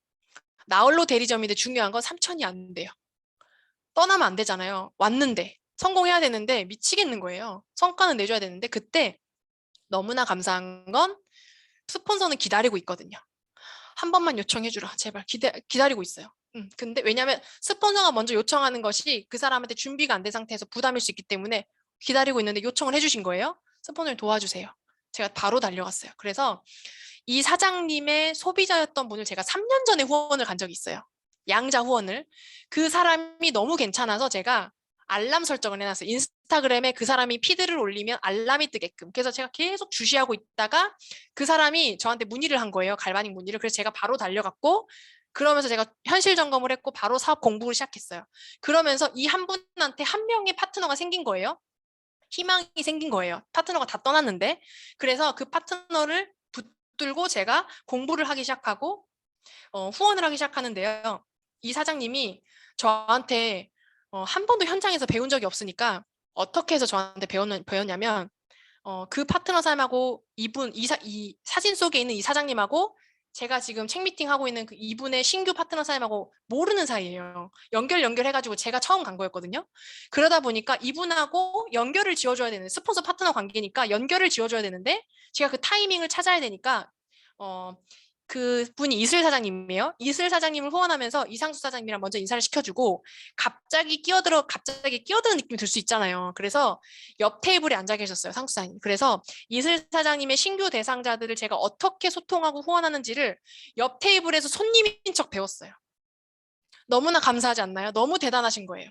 나홀로 대리점인데 중요한 건 3천이 안 돼요. 떠나면 안 되잖아요. 왔는데 성공해야 되는데 미치겠는 거예요. 성과는 내줘야 되는데 그때 너무나 감사한 건 스폰서는 기다리고 있거든요. 한 번만 요청해주라. 제발 기다리고 있어요. 근데 왜냐하면 스폰서가 먼저 요청하는 것이 그 사람한테 준비가 안 된 상태에서 부담일 수 있기 때문에 기다리고 있는데 요청을 해주신 거예요. 스폰서를 도와주세요. 제가 바로 달려갔어요. 그래서 이 사장님의 소비자였던 분을 제가 3년 전에 후원을 간 적이 있어요. 양자 후원을. 그 사람이 너무 괜찮아서 제가 알람 설정을 해놨어요. 인스타그램에 그 사람이 피드를 올리면 알람이 뜨게끔. 그래서 제가 계속 주시하고 있다가 그 사람이 저한테 문의를 한 거예요. 갈바닉 문의를. 그래서 제가 바로 달려갔고 그러면서 제가 현실 점검을 했고 바로 사업 공부를 시작했어요. 그러면서 이 한 분한테 한 명의 파트너가 생긴 거예요. 희망이 생긴 거예요. 파트너가 다 떠났는데. 그래서 그 파트너를 붙들고 제가 공부를 하기 시작하고 후원을 하기 시작하는데요. 이 사장님이 저한테 한 번도 현장에서 배운 적이 없으니까 어떻게 해서 저한테 배웠냐면 그 파트너 사람하고 이 사진 속에 있는 이 사장님하고 제가 지금 책 미팅 하고 있는 그 이분의 신규 파트너 사람하고 모르는 사이예요. 연결해가지고 제가 처음 간 거였거든요. 그러다 보니까 이분하고 연결을 지어줘야 되는 스폰서 파트너 관계니까 연결을 지어줘야 되는데 제가 그 타이밍을 찾아야 되니까 그 분이 이슬 사장님이에요. 이슬 사장님을 후원하면서 이상수 사장님이랑 먼저 인사를 시켜주고 갑자기 끼어드는 느낌이 들 수 있잖아요. 그래서 옆 테이블에 앉아 계셨어요. 상수 사장님. 그래서 이슬 사장님의 신규 대상자들을 제가 어떻게 소통하고 후원하는지를 옆 테이블에서 손님인 척 배웠어요. 너무나 감사하지 않나요? 너무 대단하신 거예요.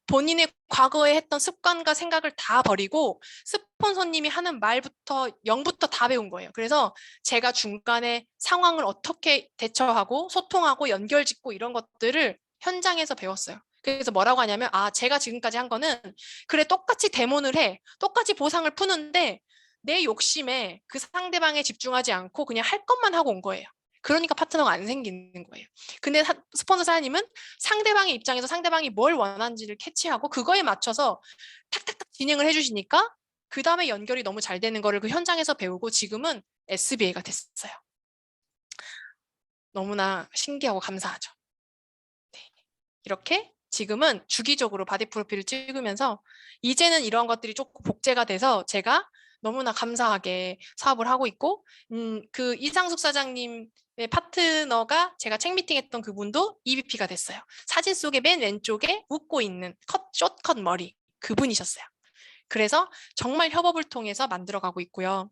본인의 과거에 했던 습관과 생각을 다 버리고 스폰서님이 하는 말부터 0부터 다 배운 거예요. 그래서 제가 중간에 상황을 어떻게 대처하고 소통하고 연결짓고 이런 것들을 현장에서 배웠어요. 그래서 뭐라고 하냐면 제가 지금까지 한 거는 그래 똑같이 데모를 해. 똑같이 보상을 푸는데 내 욕심에 그 상대방에 집중하지 않고 그냥 할 것만 하고 온 거예요. 그러니까 파트너가 안 생기는 거예요. 근데 스폰서 사장님은 상대방의 입장에서 상대방이 뭘 원하는지를 캐치하고 그거에 맞춰서 탁탁탁 진행을 해주시니까 그 다음에 연결이 너무 잘 되는 거를 그 현장에서 배우고 지금은 SBA가 됐어요. 너무나 신기하고 감사하죠. 네. 이렇게 지금은 주기적으로 바디 프로필을 찍으면서 이제는 이런 것들이 조금 복제가 돼서 제가 너무나 감사하게 사업을 하고 있고 그 이상숙 사장님의 파트너가 제가 책 미팅했던 그분도 EVP가 됐어요. 사진 속에 맨 왼쪽에 웃고 있는 숏컷 머리 그분이셨어요. 그래서 정말 협업을 통해서 만들어가고 있고요.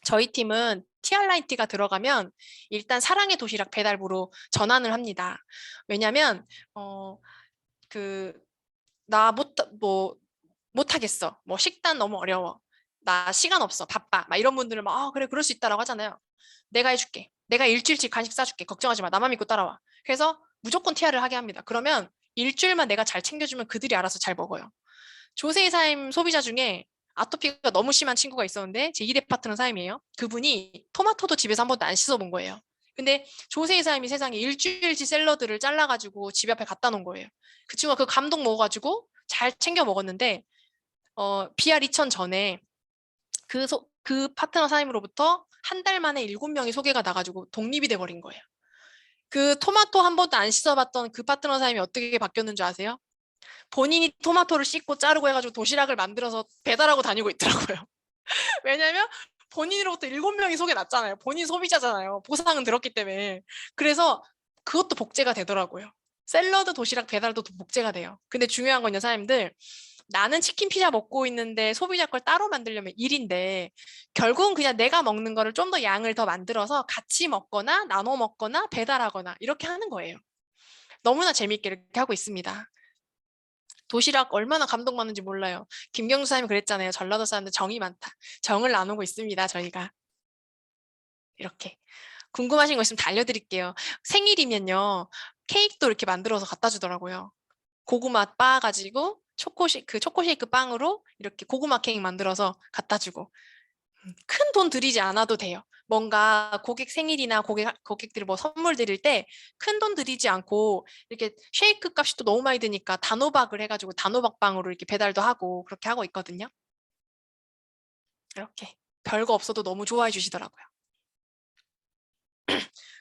저희 팀은 TR라인T가 들어가면 일단 사랑의 도시락 배달부로 전환을 합니다. 왜냐면 나 못하겠어. 뭐 식단 너무 어려워. 나 시간 없어. 바빠. 막 이런 분들은 막 그래 그럴 수 있다라고 하잖아요. 내가 해줄게. 내가 일주일치 간식 싸줄게. 걱정하지 마. 나만 믿고 따라와. 그래서 무조건 TR을 하게 합니다. 그러면 일주일만 내가 잘 챙겨주면 그들이 알아서 잘 먹어요. 조세의 삶 소비자 중에 아토피가 너무 심한 친구가 있었는데 제 2대 파트너 사임이에요. 그분이 토마토도 집에서 한 번도 안 씻어본 거예요. 근데 조세의 삶이 세상에 일주일치 샐러드를 잘라가지고 집 앞에 갖다 놓은 거예요. 그 친구가 그 감동 먹어가지고 잘 챙겨 먹었는데 BR 2000 전에 그 파트너 사임으로부터 한 달 만에 7명이 소개가 나가지고 독립이 돼버린 거예요. 그 토마토 한 번도 안 씻어봤던 그 파트너 사임이 어떻게 바뀌었는 줄 아세요? 본인이 토마토를 씻고 자르고 해가지고 도시락을 만들어서 배달하고 다니고 있더라고요. 왜냐면 본인으로부터 7명이 소개 났잖아요. 본인 소비자잖아요. 보상은 들었기 때문에. 그래서 그것도 복제가 되더라고요. 샐러드 도시락 배달도 복제가 돼요. 근데 중요한 건요, 사장님들. 나는 치킨 피자 먹고 있는데 소비자 걸 따로 만들려면 일인데 결국은 그냥 내가 먹는 거를 좀 더 양을 더 만들어서 같이 먹거나 나눠 먹거나 배달하거나 이렇게 하는 거예요. 너무나 재밌게 이렇게 하고 있습니다. 도시락 얼마나 감동받는지 몰라요. 김경수 사장님이 그랬잖아요. 전라도 사람들 정이 많다. 정을 나누고 있습니다. 저희가. 이렇게. 궁금하신 거 있으면 다 알려드릴게요. 생일이면요. 케이크도 이렇게 만들어서 갖다 주더라고요. 고구마 빻아가지고 초코쉐이크 빵으로 이렇게 고구마 케이크 만들어서 갖다 주고. 큰 돈 들이지 않아도 돼요. 뭔가 고객 생일이나 고객들이 뭐 선물 드릴 때 큰 돈 들이지 않고 이렇게 쉐이크 값이 또 너무 많이 드니까 단호박을 해가지고 단호박빵으로 이렇게 배달도 하고 그렇게 하고 있거든요. 이렇게 별거 없어도 너무 좋아해 주시더라고요.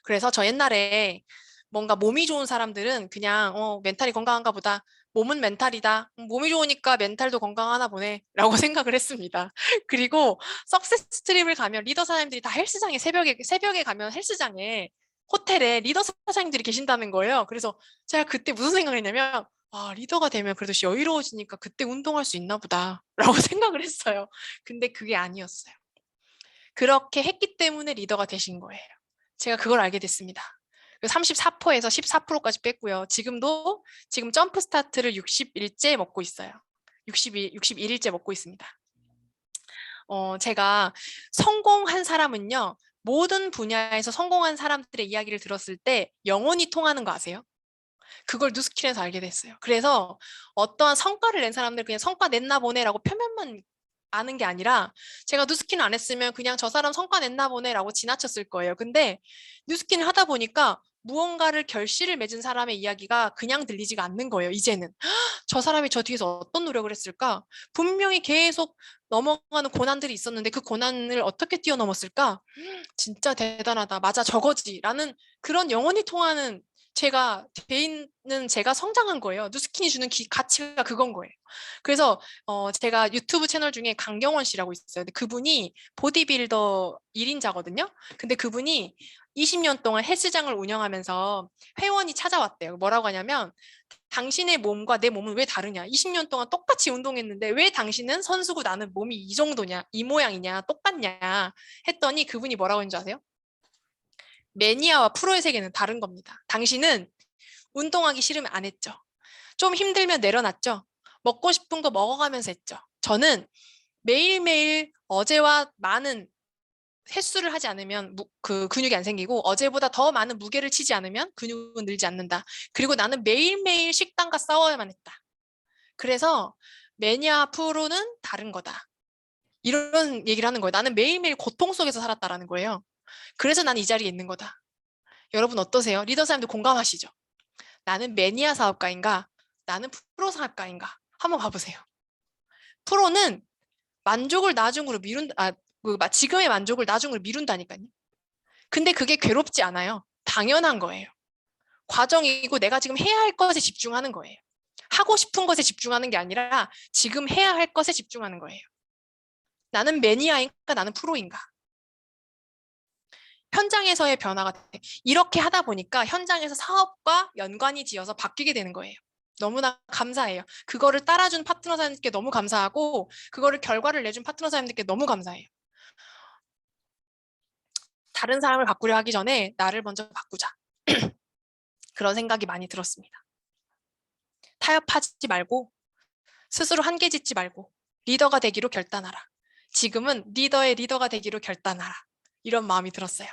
그래서 저 옛날에 뭔가 몸이 좋은 사람들은 그냥 멘탈이 건강한가 보다. 몸은 멘탈이다. 몸이 좋으니까 멘탈도 건강하나 보네. 라고 생각을 했습니다. 그리고 석세스 트립을 가면 리더 사장님들이 다 헬스장에 새벽에 가면 헬스장에 호텔에 리더 사장님들이 계신다는 거예요. 그래서 제가 그때 무슨 생각을 했냐면 리더가 되면 그래도 여유로워지니까 그때 운동할 수 있나 보다. 라고 생각을 했어요. 근데 그게 아니었어요. 그렇게 했기 때문에 리더가 되신 거예요. 제가 그걸 알게 됐습니다. 34%에서 14%까지 뺐고요. 지금 점프 스타트를 60일째 먹고 있어요. 61일째 먹고 있습니다. 제가 성공한 사람은요, 모든 분야에서 성공한 사람들의 이야기를 들었을 때 영혼이 통하는 거 아세요? 그걸 뉴스킨에서 알게 됐어요. 그래서 어떠한 성과를 낸 사람들 그냥 성과 냈나 보네라고 표면만 아는 게 아니라 제가 뉴스킨 안 했으면 그냥 저 사람 성과 냈나 보네라고 지나쳤을 거예요. 근데 뉴스킨을 하다 보니까 무언가를 결실을 맺은 사람의 이야기가 그냥 들리지가 않는 거예요. 이제는 저 사람이 저 뒤에서 어떤 노력을 했을까? 분명히 계속 넘어가는 고난들이 있었는데 그 고난을 어떻게 뛰어넘었을까? 진짜 대단하다. 맞아, 저거지. 라는 그런 영혼이 통하는 제가 돼 있는 제가 성장한 거예요. 뉴스킨이 주는 가치가 그건 거예요. 그래서 제가 유튜브 채널 중에 강경원 씨라고 있어요. 근데 그분이 보디빌더 1인자거든요. 근데 그분이 20년 동안 헬스장을 운영하면서 회원이 찾아왔대요. 뭐라고 하냐면 당신의 몸과 내 몸은 왜 다르냐? 20년 동안 똑같이 운동했는데 왜 당신은 선수고 나는 몸이 이 정도냐? 이 모양이냐? 똑같냐? 했더니 그분이 뭐라고 했는지 아세요? 매니아와 프로의 세계는 다른 겁니다. 당신은 운동하기 싫으면 안 했죠. 좀 힘들면 내려놨죠. 먹고 싶은 거 먹어가면서 했죠. 저는 매일매일 어제와 많은 횟수를 하지 않으면 그 근육이 안 생기고 어제보다 더 많은 무게를 치지 않으면 근육은 늘지 않는다. 그리고 나는 매일매일 식단과 싸워야만 했다. 그래서 매니아 프로는 다른 거다. 이런 얘기를 하는 거예요. 나는 매일매일 고통 속에서 살았다라는 거예요. 그래서 난 이 자리에 있는 거다. 여러분 어떠세요? 리더 사람들 공감하시죠? 나는 매니아 사업가인가? 나는 프로 사업가인가? 한번 봐보세요. 프로는 만족을 나중으로 지금의 만족을 나중으로 미룬다니까요. 근데 그게 괴롭지 않아요. 당연한 거예요. 과정이고 내가 지금 해야 할 것에 집중하는 거예요. 하고 싶은 것에 집중하는 게 아니라 지금 해야 할 것에 집중하는 거예요. 나는 매니아인가? 나는 프로인가? 현장에서의 변화가 돼. 이렇게 하다 보니까 현장에서 사업과 연관이 지어서 바뀌게 되는 거예요. 너무나 감사해요. 그거를 따라준 파트너 사장님께 너무 감사하고 그거를 결과를 내준 파트너 사장님께 너무 감사해요. 다른 사람을 바꾸려 하기 전에 나를 먼저 바꾸자. 그런 생각이 많이 들었습니다. 타협하지 말고 스스로 한계 짓지 말고 리더가 되기로 결단하라. 지금은 리더의 리더가 되기로 결단하라. 이런 마음이 들었어요.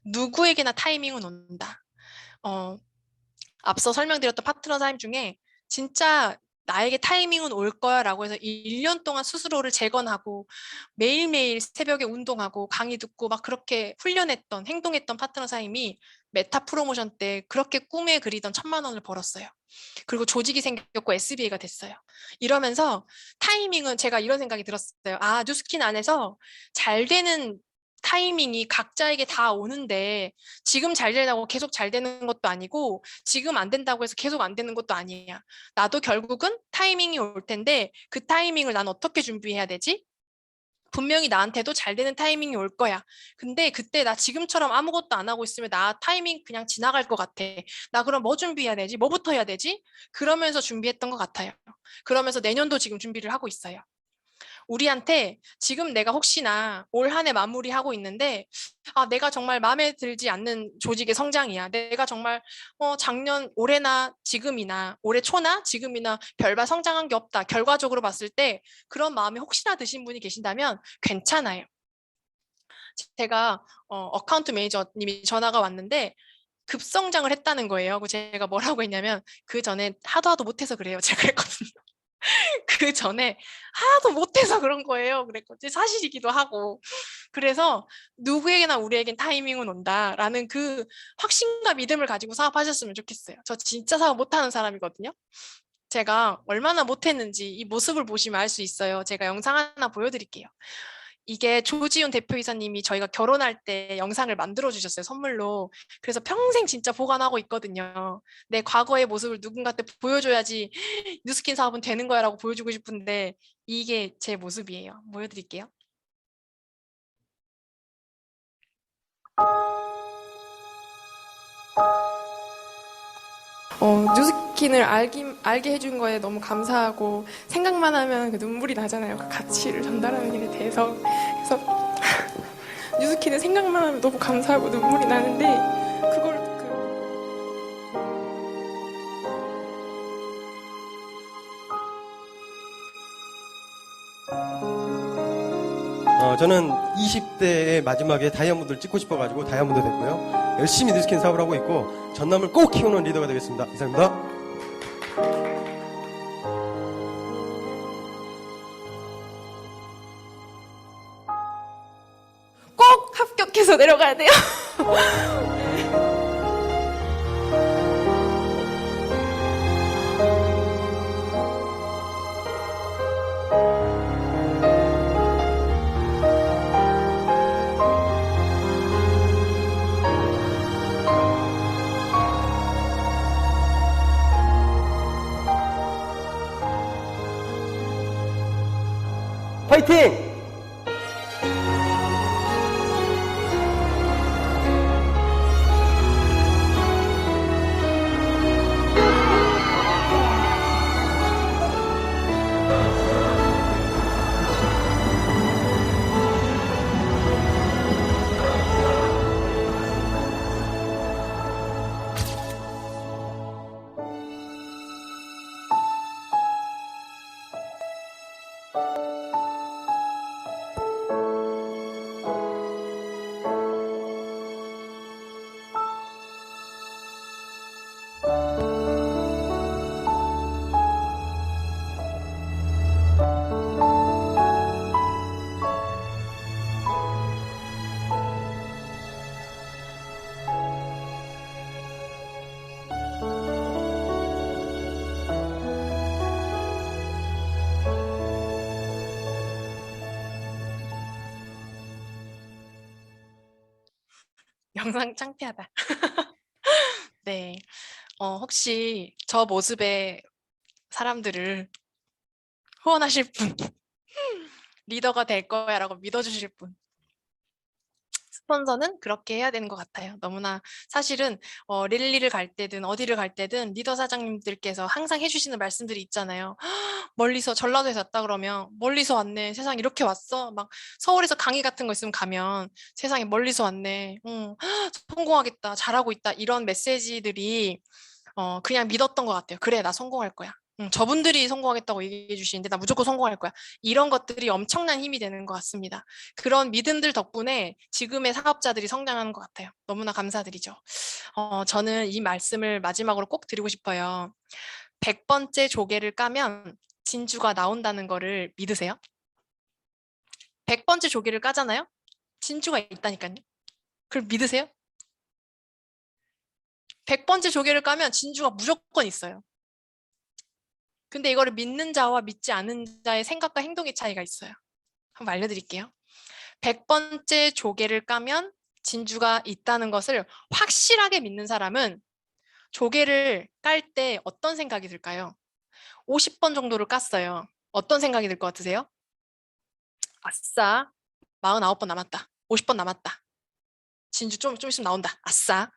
누구에게나 타이밍은 온다. 앞서 설명드렸던 파트너 사임 중에 진짜 나에게 타이밍은 올 거야 라고 해서 1년 동안 스스로를 재건하고 매일매일 새벽에 운동하고 강의 듣고 막 그렇게 훈련했던 행동했던 파트너 사임이 메타 프로모션 때 그렇게 꿈에 그리던 1,000만 원을 벌었어요. 그리고 조직이 생겼고 SBA가 됐어요. 이러면서 타이밍은 제가 이런 생각이 들었어요. 아, 뉴스킨 안에서 잘 되는 타이밍이 각자에게 다 오는데 지금 잘 되다고 계속 잘 되는 것도 아니고 지금 안 된다고 해서 계속 안 되는 것도 아니야. 나도 결국은 타이밍이 올 텐데 그 타이밍을 난 어떻게 준비해야 되지? 분명히 나한테도 잘 되는 타이밍이 올 거야. 근데 그때 나 지금처럼 아무것도 안 하고 있으면 나 타이밍 그냥 지나갈 것 같아. 나 그럼 뭐 준비해야 되지? 뭐부터 해야 되지? 그러면서 준비했던 것 같아요. 그러면서 내년도 지금 준비를 하고 있어요. 우리한테 지금 내가 혹시나 올 한 해 마무리하고 있는데 내가 정말 마음에 들지 않는 조직의 성장이야. 내가 정말 작년 올해나 지금이나 올해 초나 지금이나 별반 성장한 게 없다. 결과적으로 봤을 때 그런 마음이 혹시나 드신 분이 계신다면 괜찮아요. 제가 어카운트 매니저님이 전화가 왔는데 급성장을 했다는 거예요. 제가 뭐라고 했냐면 그 전에 하도 못해서 그래요. 제가 그랬거든요. 그 전에 하나도 못해서 그런 거예요. 그랬거든요. 사실이기도 하고. 그래서 누구에게나 우리에겐 타이밍은 온다라는 그 확신과 믿음을 가지고 사업하셨으면 좋겠어요. 저 진짜 사업 못하는 사람이거든요. 제가 얼마나 못했는지 이 모습을 보시면 알 수 있어요. 제가 영상 하나 보여드릴게요. 이게 조지훈 대표이사님이 저희가 결혼할 때 영상을 만들어 주셨어요. 선물로. 그래서 평생 진짜 보관하고 있거든요. 내 과거의 모습을 누군가한테 보여줘야지 뉴스킨 사업은 되는 거야 라고 보여주고 싶은데 이게 제 모습이에요. 보여드릴게요. 뉴스킨을 알게 해준 거에 너무 감사하고 생각만 하면 그 눈물이 나잖아요. 그 가치를 전달하는 일에 대해서. 그래서 뉴스킨을 생각만 하면 너무 감사하고 눈물이 나는데 그걸 저는 20대의 마지막에 다이아몬드를 찍고 싶어가지고 다이아몬드 됐고요. 열심히 뉴스킨 사업을 하고 있고 전남을 꼭 키우는 리더가 되겠습니다. 이상입니다. 꼭 합격해서 내려가야 돼요. 파이팅! 영상 창피하다. 네. 혹시 저 모습의 사람들을 후원하실 분, 리더가 될 거야라고 믿어주실 분. 스폰서는 그렇게 해야 되는 것 같아요. 너무나 사실은 랠리를 갈 때든 어디를 갈 때든 리더 사장님들께서 항상 해주시는 말씀들이 있잖아요. 멀리서 전라도에서 왔다 그러면 멀리서 왔네. 세상 이렇게 왔어. 막 서울에서 강의 같은 거 있으면 가면 세상에 멀리서 왔네. 성공하겠다. 잘하고 있다. 이런 메시지들이 그냥 믿었던 것 같아요. 그래, 나 성공할 거야. 저분들이 성공하겠다고 얘기해 주시는데 나 무조건 성공할 거야. 이런 것들이 엄청난 힘이 되는 것 같습니다. 그런 믿음들 덕분에 지금의 사업자들이 성장하는 것 같아요. 너무나 감사드리죠. 저는 이 말씀을 마지막으로 꼭 드리고 싶어요. 100번째 조개를 까면 진주가 나온다는 거를 믿으세요? 100번째 조개를 까잖아요? 진주가 있다니까요. 그걸 믿으세요? 100번째 조개를 까면 진주가 무조건 있어요. 근데 이거를 믿는 자와 믿지 않는 자의 생각과 행동의 차이가 있어요. 한번 알려드릴게요. 100번째 조개를 까면 진주가 있다는 것을 확실하게 믿는 사람은 조개를 깔 때 어떤 생각이 들까요? 50번 정도를 깠어요. 어떤 생각이 들 것 같으세요? 아싸, 49번 남았다. 50번 남았다. 진주 좀 있으면 나온다. 아싸.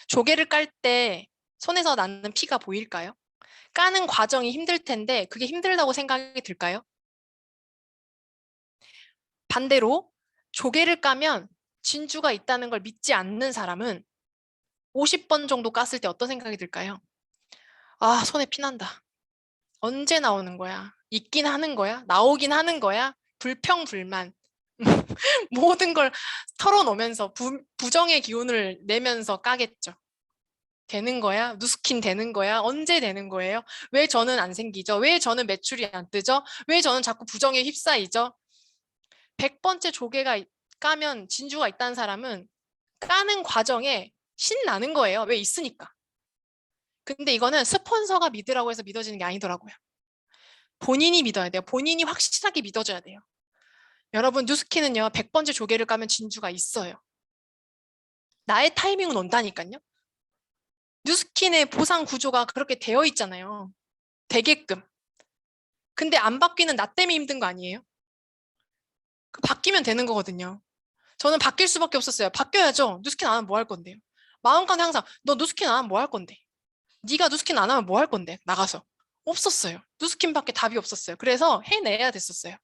조개를 깔 때 손에서 나는 피가 보일까요? 까는 과정이 힘들 텐데 그게 힘들다고 생각이 들까요? 반대로 조개를 까면 진주가 있다는 걸 믿지 않는 사람은 50번 정도 깠을 때 어떤 생각이 들까요? 아, 손에 피난다. 언제 나오는 거야? 있긴 하는 거야? 나오긴 하는 거야? 불평불만. 모든 걸 털어놓으면서 부정의 기운을 내면서 까겠죠. 되는 거야? 누스킨 되는 거야? 언제 되는 거예요? 왜 저는 안 생기죠? 왜 저는 매출이 안 뜨죠? 왜 저는 자꾸 부정에 휩싸이죠? 100번째 조개가 까면 진주가 있다는 사람은 까는 과정에 신나는 거예요. 왜 있으니까. 근데 이거는 스폰서가 믿으라고 해서 믿어지는 게 아니더라고요. 본인이 믿어야 돼요. 본인이 확실하게 믿어줘야 돼요. 여러분, 뉴스킨은요, 100번째 조개를 까면 진주가 있어요. 나의 타이밍은 온다니까요. 뉴스킨의 보상 구조가 그렇게 되어 있잖아요. 되게끔. 근데 안 바뀌는 나 때문에 힘든 거 아니에요? 바뀌면 되는 거거든요. 저는 바뀔 수밖에 없었어요. 바뀌어야죠. 뉴스킨 안 하면 뭐 할 건데요? 마음가짐 항상 너 뉴스킨 안 하면 뭐 할 건데? 네가 뉴스킨 안 하면 뭐 할 건데? 나가서. 없었어요. 뉴스킨밖에 답이 없었어요. 그래서 해내야 됐었어요.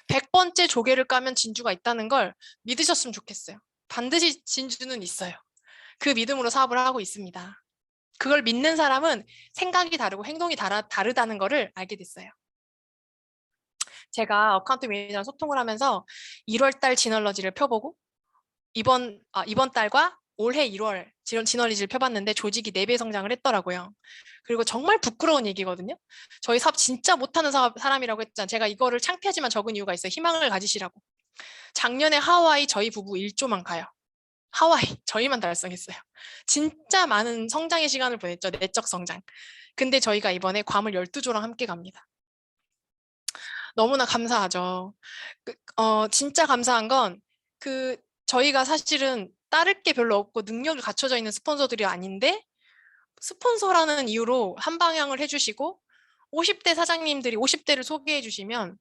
100번째 조개를 까면 진주가 있다는 걸 믿으셨으면 좋겠어요. 반드시 진주는 있어요. 그 믿음으로 사업을 하고 있습니다. 그걸 믿는 사람은 생각이 다르고 행동이 다르다는 거를 알게 됐어요. 제가 어카운트 매니저랑 소통을 하면서 1월 달 지널러지를 펴보고 이번 달과 올해 1월 지널리지를 펴봤는데 조직이 4배 성장을 했더라고요. 그리고 정말 부끄러운 얘기거든요. 저희 사업 진짜 못하는 사람이라고 했잖아요. 제가 이거를 창피하지만 적은 이유가 있어요. 희망을 가지시라고. 작년에 하와이 저희 부부 1조만 가요. 하와이 저희만 달성했어요. 진짜 많은 성장의 시간을 보냈죠. 내적 성장. 근데 저희가 이번에 괌을 12조랑 함께 갑니다. 너무나 감사하죠. 진짜 감사한 건 저희가 사실은 따를 게 별로 없고 능력이 갖춰져 있는 스폰서들이 아닌데 스폰서라는 이유로 한 방향을 해주시고 50대 사장님들이 50대를 소개해 주시면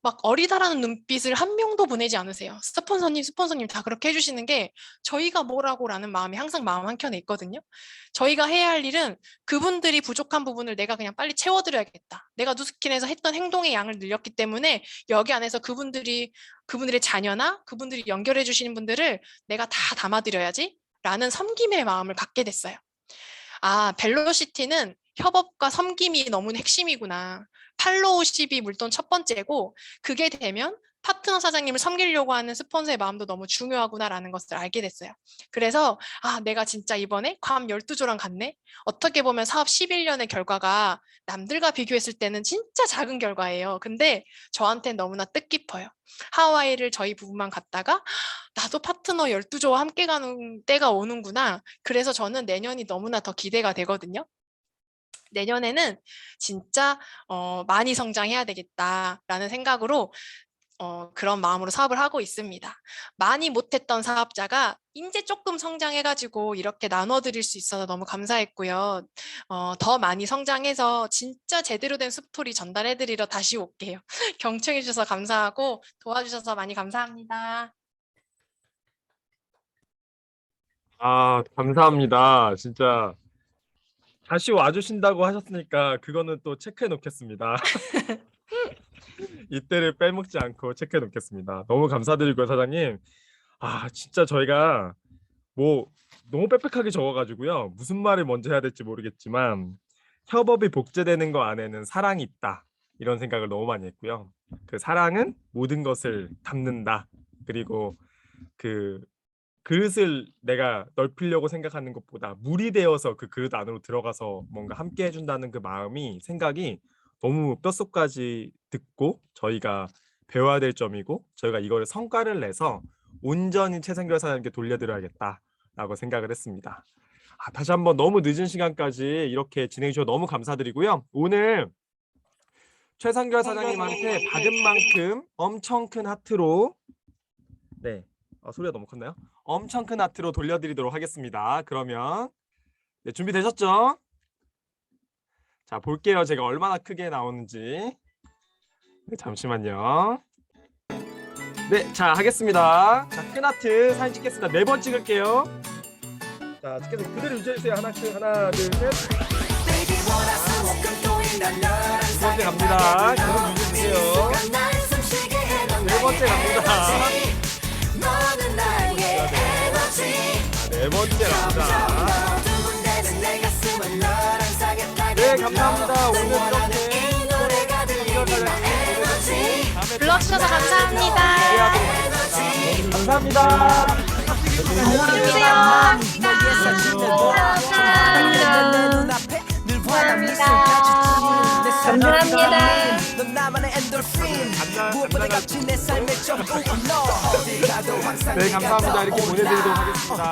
막 어리다라는 눈빛을 한 명도 보내지 않으세요. 스폰서님 다 그렇게 해주시는 게 저희가 뭐라고라는 마음이 항상 마음 한켠에 있거든요. 저희가 해야 할 일은 그분들이 부족한 부분을 내가 그냥 빨리 채워드려야겠다. 내가 누스킨에서 했던 행동의 양을 늘렸기 때문에 여기 안에서 그분들의 자녀나 그분들이 연결해 주시는 분들을 내가 다 담아드려야지 라는 섬김의 마음을 갖게 됐어요. 아, 벨로시티는 협업과 섬김이 너무 핵심이구나. 팔로우십이 물론 첫 번째고 그게 되면 파트너 사장님을 섬기려고 하는 스폰서의 마음도 너무 중요하구나라는 것을 알게 됐어요. 그래서 내가 진짜 이번에 괌 12조랑 갔네. 어떻게 보면 사업 11년의 결과가 남들과 비교했을 때는 진짜 작은 결과예요. 근데 저한테는 너무나 뜻깊어요. 하와이를 저희 부부만 갔다가 나도 파트너 12조와 함께 가는 때가 오는구나. 그래서 저는 내년이 너무나 더 기대가 되거든요. 내년에는 진짜 많이 성장해야 되겠다라는 생각으로 그런 마음으로 사업을 하고 있습니다. 많이 못했던 사업자가 이제 조금 성장해가지고 이렇게 나눠드릴 수 있어서 너무 감사했고요. 더 많이 성장해서 진짜 제대로 된 스토리 전달해드리러 다시 올게요. 경청해주셔서 감사하고 도와주셔서 많이 감사합니다. 감사합니다. 진짜 다시 와주신다고 하셨으니까 그거는 또 체크해 놓겠습니다. 이때를 빼먹지 않고 체크해 놓겠습니다. 너무 감사드리고요, 사장님. 진짜 저희가 뭐 너무 빽빽하게 적어가지고요. 무슨 말을 먼저 해야 될지 모르겠지만 협업이 복제되는 거 안에는 사랑이 있다. 이런 생각을 너무 많이 했고요. 그 사랑은 모든 것을 담는다. 그리고 그 그릇을 내가 넓히려고 생각하는 것보다 물이 되어서 그 그릇 안으로 들어가서 뭔가 함께 해준다는 그 마음이 생각이 너무 뼛속까지 듣고 저희가 배워야 될 점이고 저희가 이거를 성과를 내서 온전히 최상결 사장님께 돌려드려야겠다라고 생각을 했습니다. 다시 한번 너무 늦은 시간까지 이렇게 진행해 주셔서 너무 감사드리고요. 오늘 최상결 사장님한테 받은 만큼 엄청 큰 하트로 소리가 너무 컸나요? 엄청 큰 하트로 돌려드리도록 하겠습니다. 그러면 준비되셨죠? 자, 볼게요. 제가 얼마나 크게 나오는지. 잠시만요. 자, 하겠습니다. 자, 큰 하트 사진 찍겠습니다. 4번 찍을게요. 자, 찍겠습니다. 그대로 유지해주세요. 하나, 둘, 셋. 2번째 갑니다. 계속 유지해주세요. 4번째 갑니다. 4번째 갑니다. 감사합니다. 오늘 이렇게 불러주셔서 감사합니다. 감사합니다. 감사합니다. 이렇게 보내드리도록 하겠습니다.